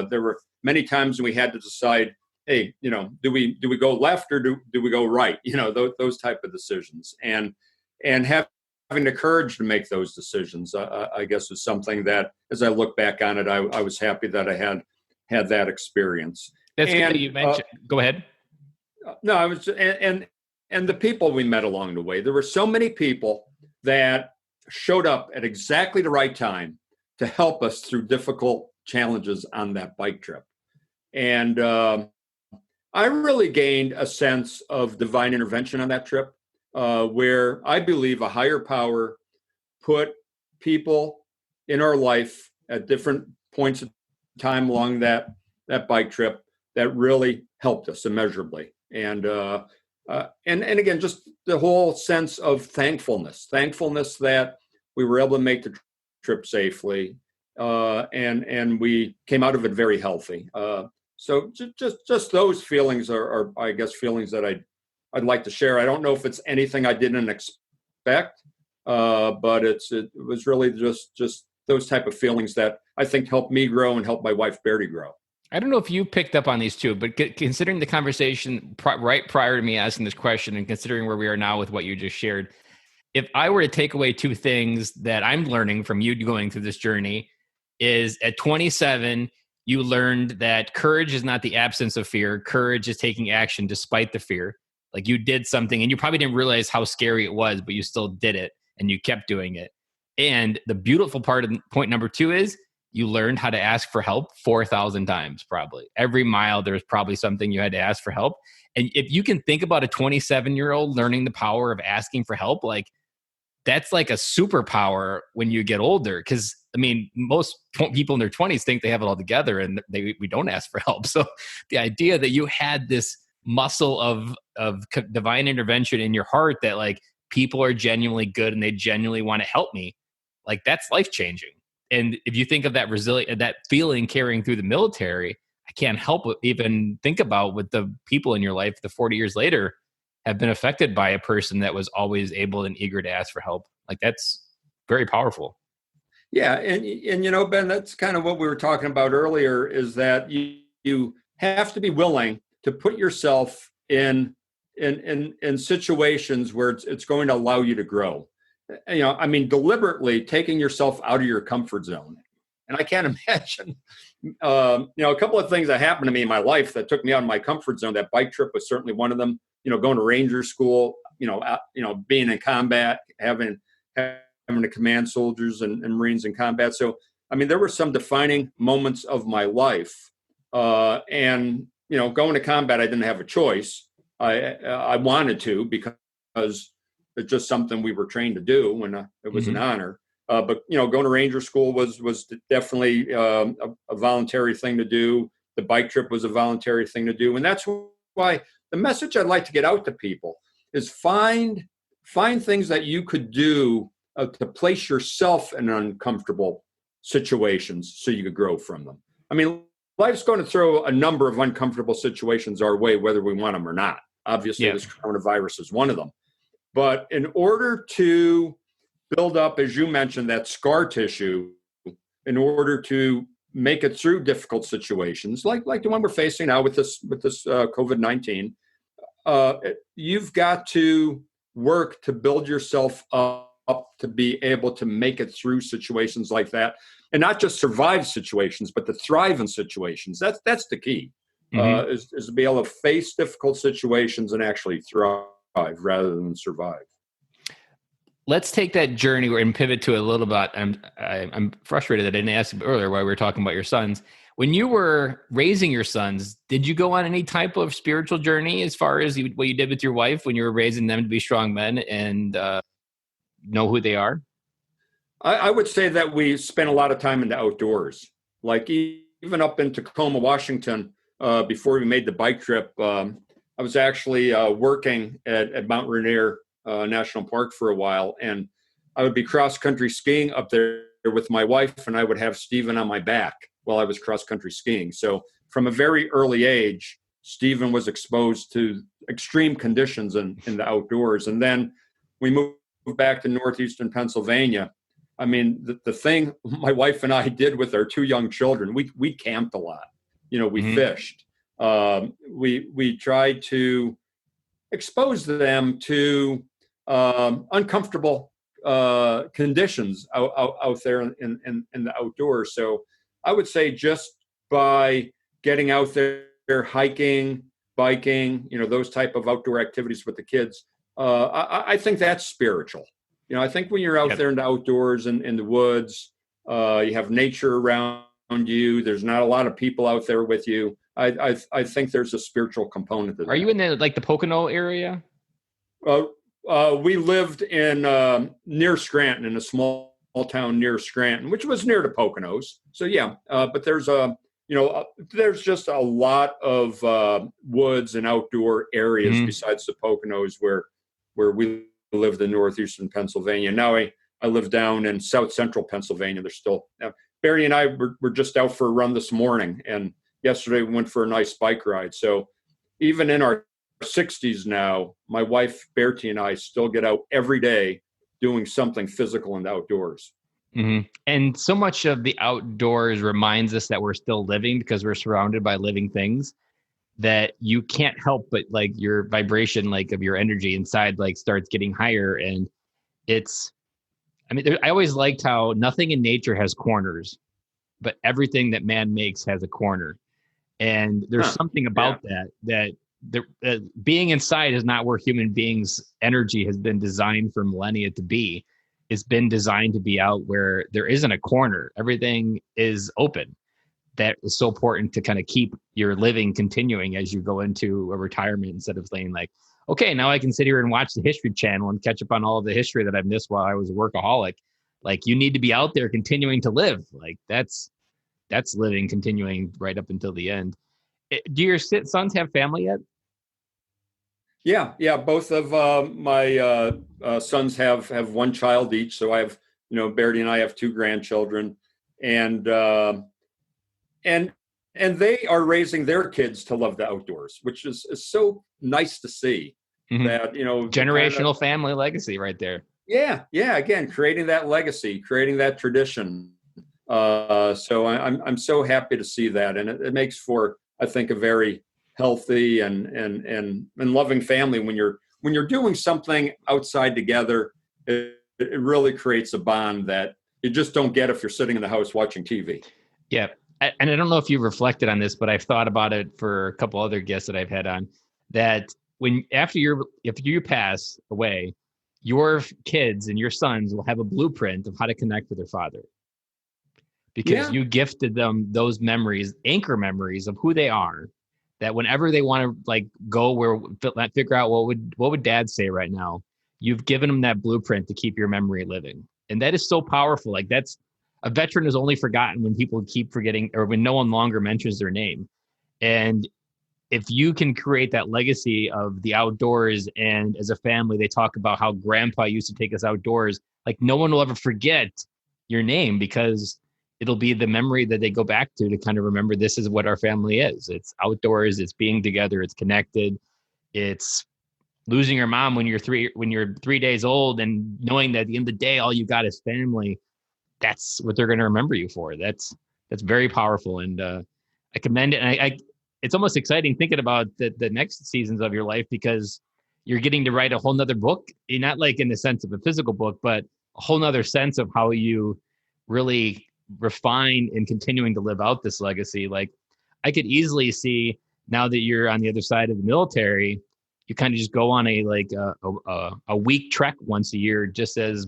There were many times when we had to decide, hey, do we go left or do we go right? Those type of decisions, and having the courage to make those decisions, I guess, is something that, as I look back on it, I was happy that I had that experience. That's good that you mentioned. Go ahead. No, I was, and the people we met along the way. There were so many people that showed up at exactly the right time to help us through difficult challenges on that bike trip. And I really gained a sense of divine intervention on that trip, where I believe a higher power put people in our life at different points of time along that bike trip that really helped us immeasurably. And again, just the whole sense of thankfulness that we were able to make the trip safely, and we came out of it very healthy. So just those feelings are I guess feelings that I'd like to share. I don't know if it's anything I didn't expect, but it was really just those type of feelings that I think helped me grow and helped my wife Bertie grow. I don't know if you picked up on these too, but considering the conversation right prior to me asking this question and considering where we are now with what you just shared, if I were to take away two things that I'm learning from you going through this journey, is at 27, you learned that courage is not the absence of fear. Courage is taking action despite the fear. Like you did something and you probably didn't realize how scary it was, but you still did it and you kept doing it. And the beautiful part of point number two is you learned how to ask for help 4,000 times, probably. Every mile, there's probably something you had to ask for help. And if you can think about a 27-year-old learning the power of asking for help, like that's like a superpower when you get older. Because, I mean, most people in their 20s think they have it all together and we don't ask for help. So the idea that you had this muscle of divine intervention in your heart that like people are genuinely good and they genuinely want to help me, like that's life-changing. And if you think of that that feeling carrying through the military, I can't help but even think about what the people in your life, the 40 years later, have been affected by a person that was always able and eager to ask for help. Like that's very powerful. Yeah. And Ben, that's kind of what we were talking about earlier, is that you have to be willing to put yourself in situations where it's going to allow you to grow. I mean, deliberately taking yourself out of your comfort zone. And I can't imagine, a couple of things that happened to me in my life that took me out of my comfort zone. That bike trip was certainly one of them. Going to Ranger school, being in combat, having to command soldiers and Marines in combat. So, I mean, there were some defining moments of my life. And going to combat, I didn't have a choice. I wanted to, because it's just something we were trained to do, and it was an honor. But going to Ranger school was definitely a voluntary thing to do. The bike trip was a voluntary thing to do, and that's why the message I'd like to get out to people is find things that you could do to place yourself in uncomfortable situations so you could grow from them. I mean, life's going to throw a number of uncomfortable situations our way, whether we want them or not. Obviously, This coronavirus is one of them. But in order to build up, as you mentioned, that scar tissue, in order to make it through difficult situations, like the one we're facing now with this COVID-19, you've got to work to build yourself up to be able to make it through situations like that, and not just survive situations, but to thrive in situations. That's the key, is to be able to face difficult situations and actually thrive rather than survive. Let's take that journey and pivot to a little bit. I'm frustrated that I didn't ask you earlier while we were talking about your sons. When you were raising your sons, did you go on any type of spiritual journey as far as what you did with your wife when you were raising them to be strong men and know who they are? I would say that we spent a lot of time in the outdoors, like even up in Tacoma, Washington, before we made the bike trip. I was actually working at Mount Rainier National Park for a while, and I would be cross-country skiing up there with my wife, and I would have Stephen on my back while I was cross-country skiing. So from a very early age, Stephen was exposed to extreme conditions in the outdoors. And then we moved back to northeastern Pennsylvania. I mean, the thing my wife and I did with our two young children, we camped a lot. We fished. We tried to expose them to uncomfortable conditions out there in the outdoors. So I would say just by getting out there, hiking, biking, those type of outdoor activities with the kids, I think that's spiritual. I think when you're out there in the outdoors and in the woods, you have nature around you. There's not a lot of people out there with you. I think there's a spiritual component to that. Are you in the Pocono area? We lived in near Scranton, in a small town near Scranton, which was near the Poconos. So but there's just a lot of woods and outdoor areas besides the Poconos where we lived in northeastern Pennsylvania. Now I live down in south central Pennsylvania. There's still Barry and I were just out for a run this morning, and yesterday we went for a nice bike ride. So even in our 60s now, my wife Bertie and I still get out every day doing something physical in the outdoors. And so much of the outdoors reminds us that we're still living because we're surrounded by living things, that you can't help but your vibration of your energy inside starts getting higher. And I always liked how nothing in nature has corners, but everything that man makes has a corner. And there's something about that being inside is not where human beings' energy has been designed for millennia to be. It's been designed to be out where there isn't a corner. Everything is open. That is so important to kind of keep your living continuing as you go into a retirement, instead of saying okay, now I can sit here and watch the History Channel and catch up on all of the history that I've missed while I was a workaholic. You need to be out there continuing to live. That's living, continuing right up until the end. Do your sons have family yet? Yeah. Both of my sons have one child each. So I have, Bertie and I have two grandchildren, and they are raising their kids to love the outdoors, which is so nice to see. That generational family legacy right there. Yeah. Again, creating that legacy, creating that tradition. So I'm so happy to see that, and it makes for, I think, a very healthy and loving family. When you're doing something outside together, it really creates a bond that you just don't get if you're sitting in the house watching TV. Yeah. And I don't know if you've reflected on this, but I've thought about it for a couple other guests that I've had on, that if you pass away, your kids and your sons will have a blueprint of how to connect with their father, because you gifted them those memories, anchor memories of who they are, that whenever they want to like go where, figure out what would dad say right now, you've given them that blueprint to keep your memory living. And that is so powerful. Like, that's a veteran is only forgotten when people keep forgetting, or when no one longer mentions their name. And if you can create that legacy of the outdoors, and as a family, they talk about how grandpa used to take us outdoors, like no one will ever forget your name, because it'll be the memory that they go back to kind of remember, this is what our family is. It's outdoors, it's being together, it's connected. It's losing your mom when you're 3 days old, and knowing that at the end of the day, all you got is family. That's what they're going to remember you for. That's very powerful. And I commend it. And it's almost exciting thinking about the next seasons of your life, because you're getting to write a whole nother book, not like in the sense of a physical book, but a whole nother sense of how you really refine and continuing to live out this legacy. Like, I could easily see, now that you're on the other side of the military, you kind of just go on a week trek once a year, just as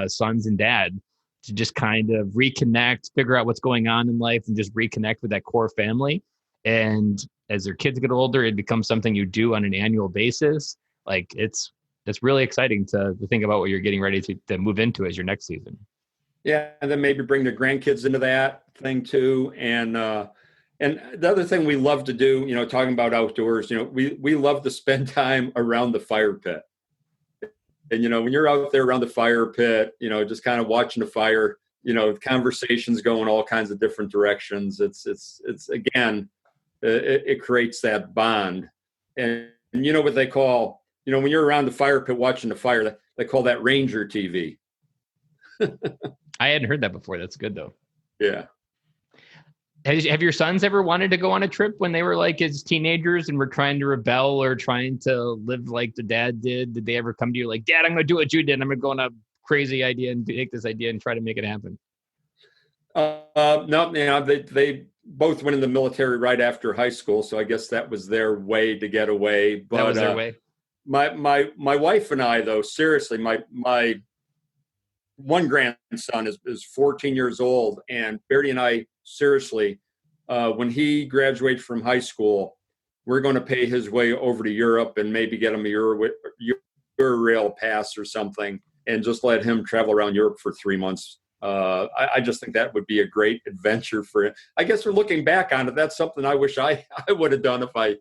sons and dad, to just kind of reconnect, figure out what's going on in life, and just reconnect with that core family. And as their kids get older, it becomes something you do on an annual basis. Like, it's really exciting to think about what you're getting ready to move into as your next season. Yeah, and then maybe bring the grandkids into that thing too. And the other thing we love to do, talking about outdoors, we love to spend time around the fire pit. And, when you're out there around the fire pit, just kind of watching the fire, conversations going all kinds of different directions. It's again, it creates that bond. And what they call, when you're around the fire pit watching the fire, they call that Ranger TV. I hadn't heard that before. That's good though. Yeah. Have your sons ever wanted to go on a trip when they were like as teenagers and were trying to rebel or trying to live like the dad did? Did they ever come to you like, Dad, I'm going to do what you did. I'm going to go on a crazy idea and take this idea and try to make it happen? No, they both went in the military right after high school. So I guess that was their way to get away. But that was their way. My wife and I, though, seriously, my one grandson is 14 years old, and Barry and I, seriously, when he graduates from high school, we're going to pay his way over to Europe and maybe get him a Eurail pass or something, and just let him travel around Europe for 3 months. I just think that would be a great adventure for him. I guess we're looking back on it. That's something I wish I would have done if I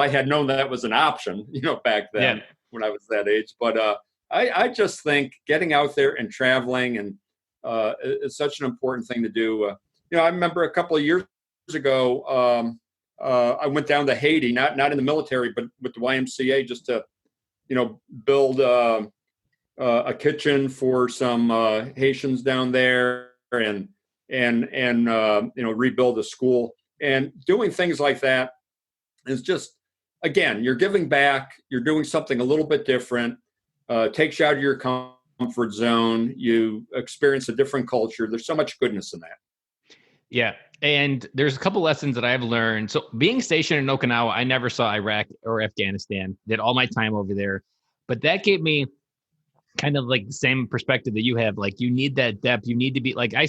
had known that was an option, back then when I was that age. But I just think getting out there and traveling and is such an important thing to do. I remember a couple of years ago, I went down to Haiti, not in the military, but with the YMCA, just to, build a kitchen for some Haitians down there, and rebuild a school. And doing things like that is just, again, you're giving back. You're doing something a little bit different. Takes you out of your comfort zone. You experience a different culture. There's so much goodness in that. Yeah. And there's a couple lessons that I've learned. So being stationed in Okinawa, I never saw Iraq or Afghanistan, did all my time over there. But that gave me kind of like the same perspective that you have. Like, you need that depth. You need to be like, I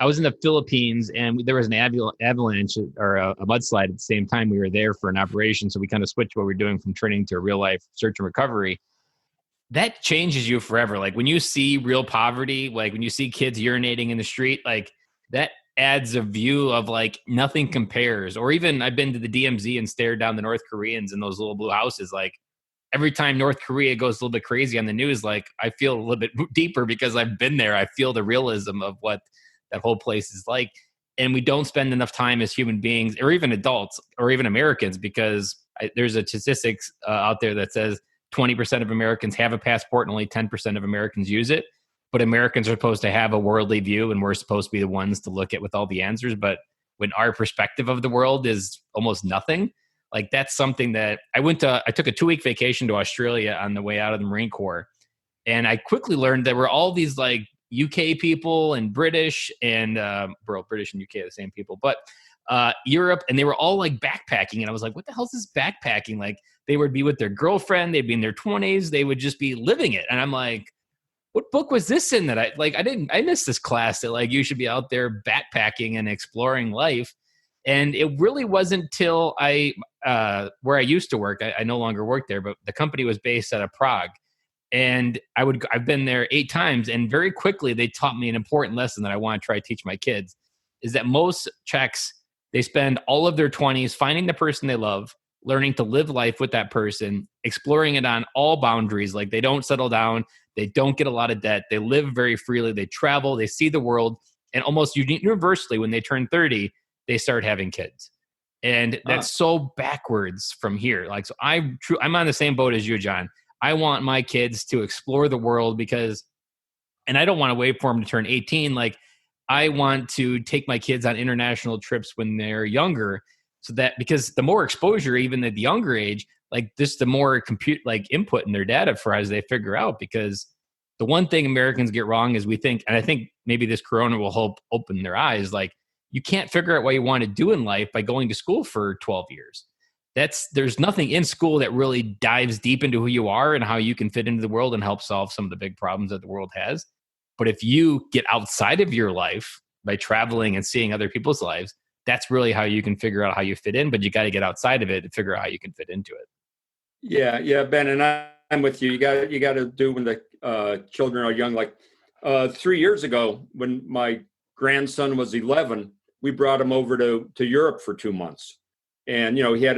was in the Philippines, and there was an avalanche or a mudslide at the same time we were there for an operation. So we kind of switched what we're doing from training to real life search and recovery. That changes you forever. Like, when you see real poverty, like when you see kids urinating in the street, like that adds a view of like nothing compares. Or even I've been to the DMZ and stared down the North Koreans in those little blue houses. Like, every time North Korea goes a little bit crazy on the news, like I feel a little bit deeper because I've been there. I feel the realism of what that whole place is like. And we don't spend enough time as human beings, or even adults, or even Americans, because there's a statistics out there that says 20% of Americans have a passport and only 10% of Americans use it. But Americans are supposed to have a worldly view, and we're supposed to be the ones to look at with all the answers. But when our perspective of the world is almost nothing. Like that's something that I took a 2-week vacation to Australia on the way out of the Marine Corps. And I quickly learned there were all these like UK people and British and British and UK are the same people, but Europe, and they were all like backpacking. And I was like, what the hell is this backpacking? Like they would be with their girlfriend, they'd be in their 20s, they would just be living it. And I'm like, what book was this in that I missed this class that like you should be out there backpacking and exploring life. And it really wasn't till where I used to work, I no longer work there, but the company was based out of Prague. And I've been there 8 times, and very quickly they taught me an important lesson that I want to try to teach my kids, is that most Czechs, they spend all of their 20s finding the person they love, learning to live life with that person, exploring it on all boundaries. Like they don't settle down, they don't get a lot of debt, they live very freely, they travel, they see the world, and almost universally when they turn 30, they start having kids. And that's so backwards from here. Like, so I'm on the same boat as you, John. I want my kids to explore the world and I don't want to wait for them to turn 18. Like I want to take my kids on international trips when they're younger, so that, because the more exposure, even at the younger age, like this, the more input in their data for as they figure out, because the one thing Americans get wrong is we think, and I think maybe this Corona will help open their eyes, like you can't figure out what you want to do in life by going to school for 12 years. There's nothing in school that really dives deep into who you are and how you can fit into the world and help solve some of the big problems that the world has. But if you get outside of your life by traveling and seeing other people's lives, that's really how you can figure out how you fit in, but you got to get outside of it to figure out how you can fit into it. Yeah, Ben, and I'm with you. You got to do when the children are young. Like 3 years ago, when my grandson was 11, we brought him over to Europe for 2 months. And, he had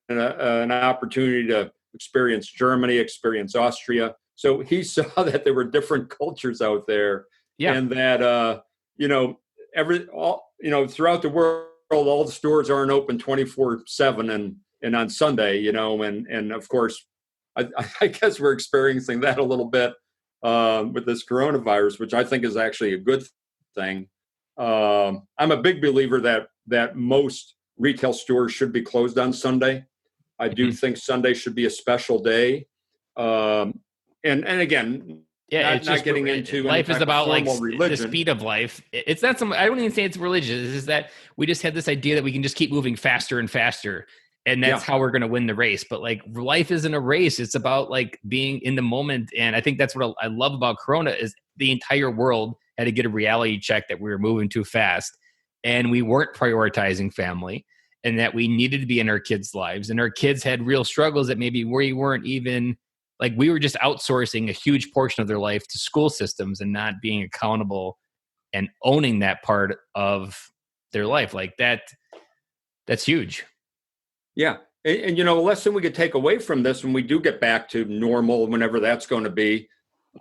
an opportunity to experience Germany, experience Austria. So he saw that there were different cultures out there. Yeah. And that, throughout the world, all the stores aren't open 24/7 and on Sunday, and of course, I guess we're experiencing that a little bit with this coronavirus, which I think is actually a good thing. I'm a big believer that most retail stores should be closed on Sunday. I do think Sunday should be a special day. And again, it's not getting into life is about like the speed of life. It's not some, I don't even say it's religious. It's just that we just had this idea that we can just keep moving faster and faster. And that's how we're going to win the race. But like life isn't a race. It's about like being in the moment. And I think that's what I love about Corona is the entire world had to get a reality check that we were moving too fast and we weren't prioritizing family and that we needed to be in our kids' lives. And our kids had real struggles that maybe we weren't even, like we were just outsourcing a huge portion of their life to school systems and not being accountable and owning that part of their life. Like that's huge. Yeah. And a lesson we could take away from this when we do get back to normal, whenever that's going to be,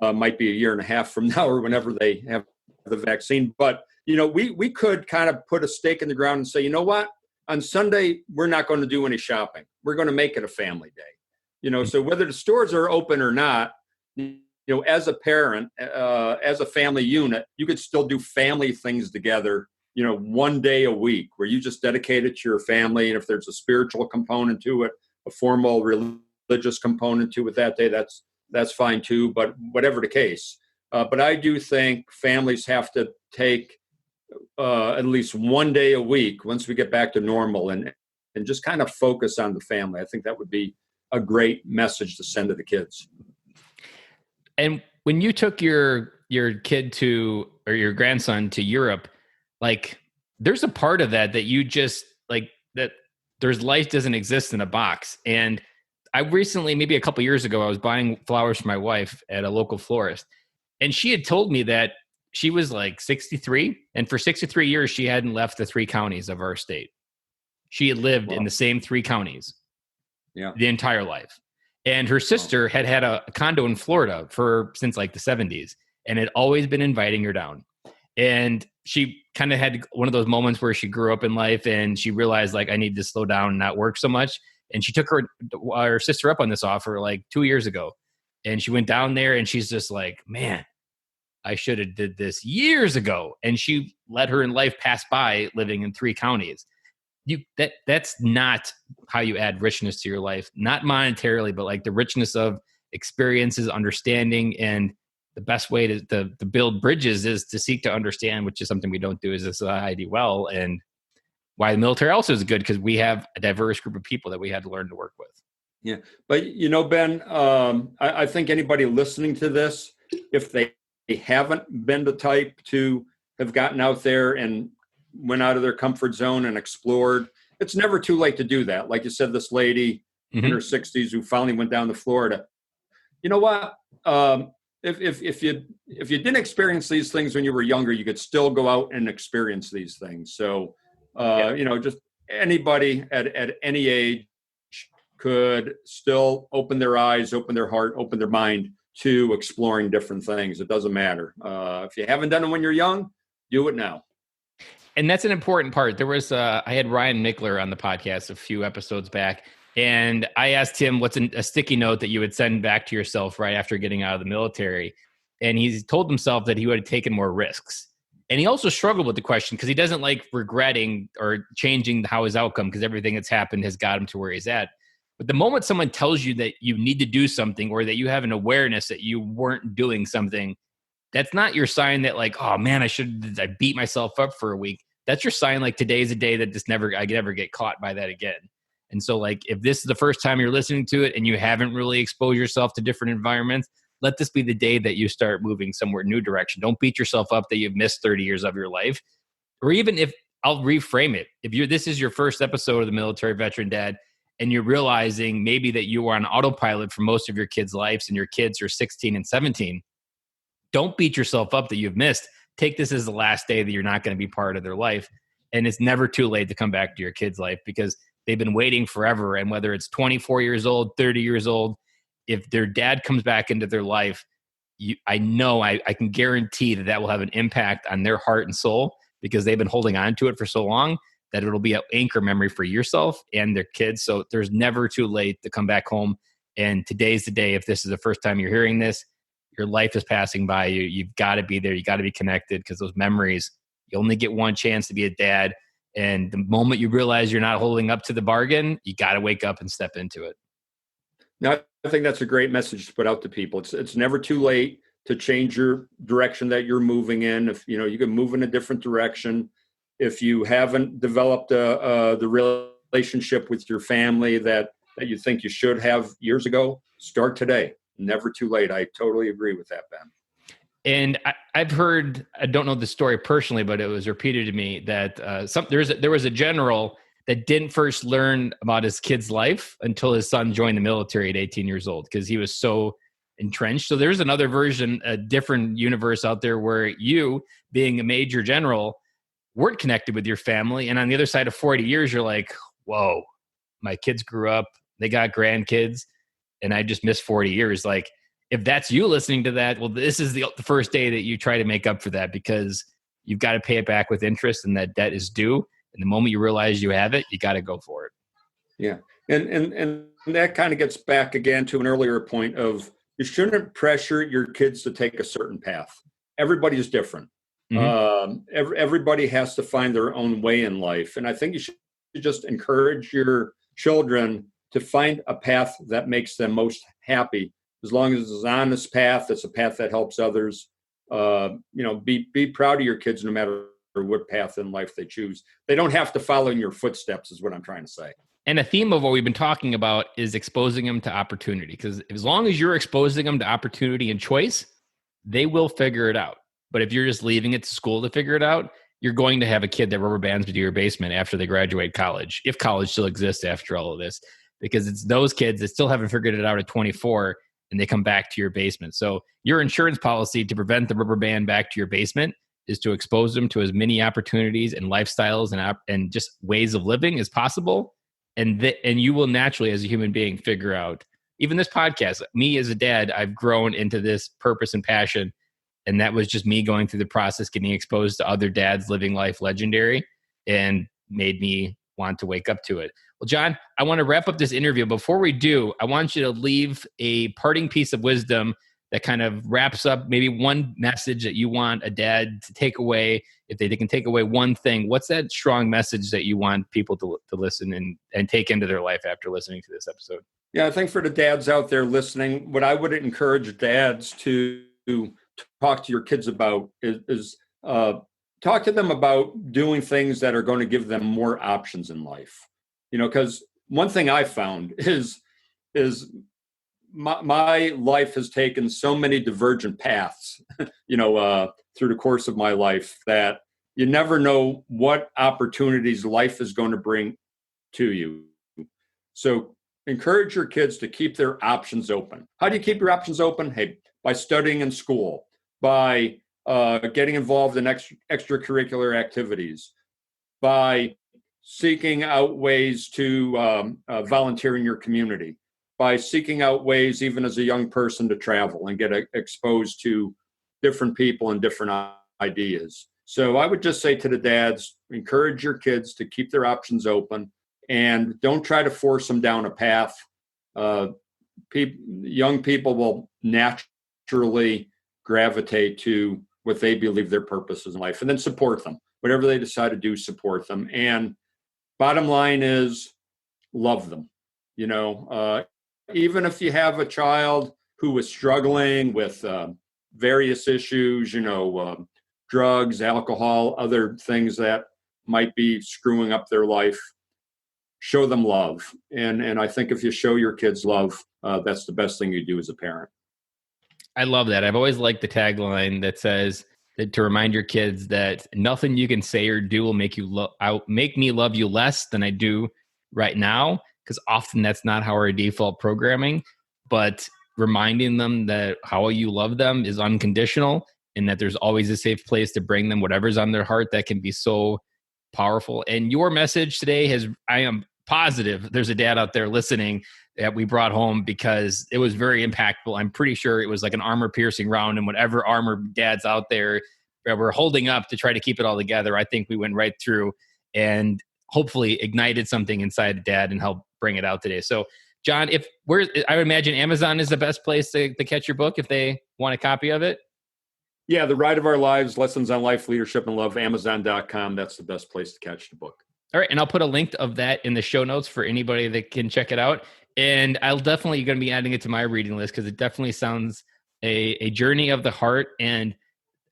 might be a year and a half from now or whenever they have the vaccine. But, we could kind of put a stake in the ground and say, you know what, on Sunday, we're not going to do any shopping. We're going to make it a family day. So whether the stores are open or not, as a parent, as a family unit, you could still do family things together, one day a week where you just dedicate it to your family. And if there's a spiritual component to it, a formal religious component to it that day, that's fine too. But whatever the case, but I do think families have to take at least one day a week once we get back to normal and just kind of focus on the family. I think that would be a great message to send to the kids. And when you took your kid or your grandson to Europe, like there's a part of that you just like that there's life doesn't exist in a box. And I recently, maybe a couple years ago, I was buying flowers for my wife at a local florist. And she had told me that she was like 63. And for 63 years, she hadn't left the 3 counties of our state. She had lived in the same 3 counties the entire life. And her sister had a condo in Florida since like the 70s and had always been inviting her down. And she kind of had one of those moments where she grew up in life and she realized like, I need to slow down and not work so much. And she took her sister up on this offer like 2 years ago. And she went down there and she's just like, man, I should have did this years ago. And she let her in life pass by living in 3 counties. That's not how you add richness to your life, not monetarily, but like the richness of experiences, understanding. And the best way to build bridges is to seek to understand, which is something we don't do as a society well. And why the military also is good, because we have a diverse group of people that we had to learn to work with. Yeah. But, Ben, I think anybody listening to this, if they haven't been the type to have gotten out there and went out of their comfort zone and explored, it's never too late to do that. Like you said, this lady in her 60s who finally went down to Florida. You know what? If you didn't experience these things when you were younger, you could still go out and experience these things. So, just anybody at any age could still open their eyes, open their heart, open their mind to exploring different things. It doesn't matter. If you haven't done it when you're young, do it now. And that's an important part. There was, I had Ryan Mickler on the podcast a few episodes back, and I asked him what's a sticky note that you would send back to yourself right after getting out of the military. And he told himself that he would have taken more risks. And he also struggled with the question because he doesn't like regretting or changing how his outcome, because everything that's happened has got him to where he's at. But the moment someone tells you that you need to do something, or that you have an awareness that you weren't doing something, that's not your sign that like, oh man, I beat myself up for a week. That's your sign like today's a day that I never get caught by that again. And so like, if this is the first time you're listening to it and you haven't really exposed yourself to different environments, let this be the day that you start moving somewhere new direction. Don't beat yourself up that you've missed 30 years of your life. Or even if, I'll reframe it. If this is your first episode of the Military Veteran Dad, and you're realizing maybe that you were on autopilot for most of your kids' lives and your kids are 16 and 17, don't beat yourself up that you've missed. Take this as the last day that you're not going to be part of their life. And it's never too late to come back to your kids' life, because they've been waiting forever. And whether it's 24 years old, 30 years old, if their dad comes back into their life, I can guarantee that will have an impact on their heart and soul, because they've been holding on to it for so long that it'll be an anchor memory for yourself and their kids. So there's never too late to come back home. And today's the day. If this is the first time you're hearing this, your life is passing by you. You've got to be there. You got to be connected, because those memories, you only get one chance to be a dad. And the moment you realize you're not holding up to the bargain, you got to wake up and step into it. Now, I think that's a great message to put out to people. It's never too late to change your direction that you're moving in. If you can move in a different direction. If you haven't developed the relationship with your family that you think you should have years ago, start today. Never too late. I totally agree with that, Ben. And I've heard, I don't know the story personally, but it was repeated to me that there was a general that didn't first learn about his kid's life until his son joined the military at 18 years old, because he was so entrenched. So there's another version, a different universe out there where you, being a major general, weren't connected with your family. And on the other side of 40 years, you're like, whoa, my kids grew up, they got grandkids, and I just missed 40 years. Like, if that's you listening to that, well, this is the first day that you try to make up for that, because you've got to pay it back with interest, and that debt is due. And the moment you realize you have it, you got to go for it. Yeah. And that kind of gets back again to an earlier point of, you shouldn't pressure your kids to take a certain path. Everybody is different. Mm-hmm. Everybody has to find their own way in life. And I think you should just encourage your children to find a path that makes them most happy. As long as it's an honest path, it's a path that helps others. Be proud of your kids no matter what path in life they choose. They don't have to follow in your footsteps, is what I'm trying to say. And a theme of what we've been talking about is exposing them to opportunity. Because as long as you're exposing them to opportunity and choice, they will figure it out. But if you're just leaving it to school to figure it out, you're going to have a kid that rubber bands into your basement after they graduate college, if college still exists after all of this. Because it's those kids that still haven't figured it out at 24, and they come back to your basement. So your insurance policy to prevent the rubber band back to your basement is to expose them to as many opportunities and lifestyles and just ways of living as possible. And you will naturally, as a human being, figure out, even this podcast, me as a dad, I've grown into this purpose and passion. And that was just me going through the process, getting exposed to other dads living life legendary, and made me want to wake up to it. Well, John, I want to wrap up this interview. Before we do, I want you to leave a parting piece of wisdom that kind of wraps up maybe one message that you want a dad to take away. If they can take away one thing, what's that strong message that you want people to listen and take into their life after listening to this episode? Yeah, I think for the dads out there listening, what I would encourage dads to talk to your kids about is talk to them about doing things that are going to give them more options in life. Because one thing I found is my life has taken so many divergent paths, through the course of my life, that you never know what opportunities life is going to bring to you. So encourage your kids to keep their options open. How do you keep your options open? Hey, by studying in school, by getting involved in extracurricular activities, by seeking out ways to volunteer in your community, by seeking out ways, even as a young person, to travel and get exposed to different people and different ideas. So I would just say to the dads, encourage your kids to keep their options open and don't try to force them down a path. Young people will naturally gravitate to what they believe their purpose is in life, and then support them. Whatever they decide to do, support them. And bottom line is, love them. Even if you have a child who is struggling with various issues, drugs, alcohol, other things that might be screwing up their life, show them love. And I think if you show your kids love, that's the best thing you do as a parent. I love that. I've always liked the tagline that says that to remind your kids that nothing you can say or do will make me love you less than I do right now. Because often that's not how our default programming, but reminding them that how you love them is unconditional and that there's always a safe place to bring them whatever's on their heart, that can be so powerful. And your message today I am positive there's a dad out there listening that we brought home, because it was very impactful. I'm pretty sure it was like an armor piercing round, and whatever armor dads out there that were holding up to try to keep it all together, I think we went right through and hopefully ignited something inside dad and helped bring it out today. So John, I would imagine Amazon is the best place to catch your book if they want a copy of it. Yeah, The Ride of Our Lives, Lessons on Life, Leadership, and Love, Amazon.com. That's the best place to catch the book. All right. And I'll put a link of that in the show notes for anybody that can check it out. And I'll definitely going to be adding it to my reading list, because it definitely sounds a journey of the heart. And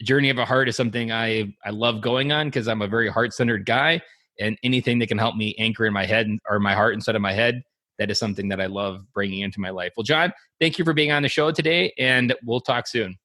journey of a heart is something I love going on, because I'm a very heart-centered guy. And anything that can help me anchor in my head or my heart instead of my head, that is something that I love bringing into my life. Well, John, thank you for being on the show today, and we'll talk soon.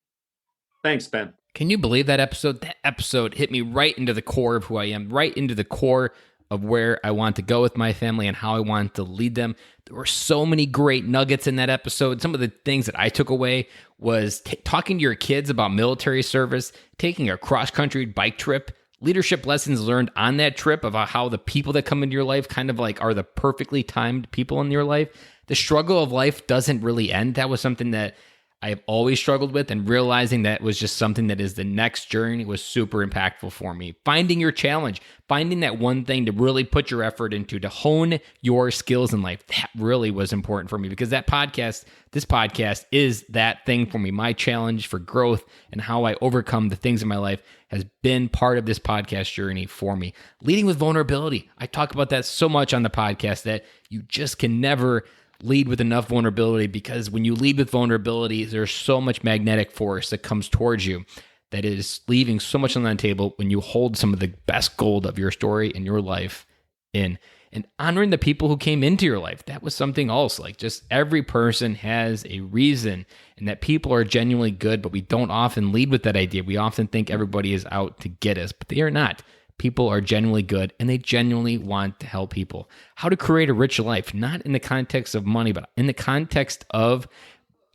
Thanks, Ben. Can you believe that episode? That episode hit me right into the core of who I am, right into the core of where I want to go with my family and how I want to lead them. There were so many great nuggets in that episode. Some of the things that I took away was talking to your kids about military service, taking a cross-country bike trip, leadership lessons learned on that trip about how the people that come into your life kind of like are the perfectly timed people in your life. The struggle of life doesn't really end. That was something that I've always struggled with, and realizing that was just something that is the next journey was super impactful for me. Finding your challenge, finding that one thing to really put your effort into, to hone your skills in life. That really was important for me, because this podcast is that thing for me. My challenge for growth and how I overcome the things in my life has been part of this podcast journey for me. Leading with vulnerability. I talk about that so much on the podcast that you just can never lead with enough vulnerability, because when you lead with vulnerability, there's so much magnetic force that comes towards you that is leaving so much on the table when you hold some of the best gold of your story and your life in. And honoring the people who came into your life. That was something else. Like, just every person has a reason, and that people are genuinely good, but we don't often lead with that idea. We often think everybody is out to get us, but they are not. People are genuinely good, and they genuinely want to help people. How to create a rich life, not in the context of money, but in the context of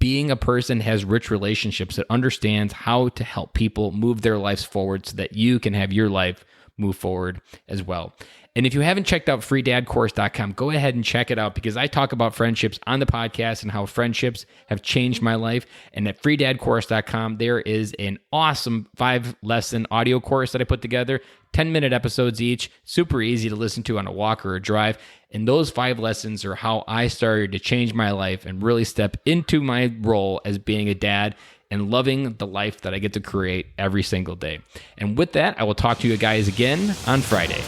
being a person who has rich relationships, that understands how to help people move their lives forward so that you can have your life move forward as well. And if you haven't checked out freedadcourse.com, go ahead and check it out, because I talk about friendships on the podcast and how friendships have changed my life. And at freedadcourse.com, there is an awesome 5-lesson audio course that I put together 10-minute episodes each, super easy to listen to on a walk or a drive. And those 5 lessons are how I started to change my life and really step into my role as being a dad and loving the life that I get to create every single day. And with that, I will talk to you guys again on Friday.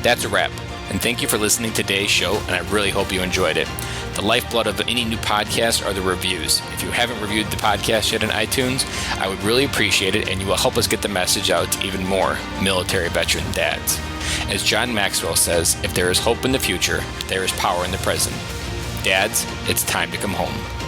That's a wrap. And thank you for listening to today's show, and I really hope you enjoyed it. The lifeblood of any new podcast are the reviews. If you haven't reviewed the podcast yet on iTunes, I would really appreciate it, and you will help us get the message out to even more military veteran dads. As John Maxwell says, if there is hope in the future, there is power in the present. Dads, it's time to come home.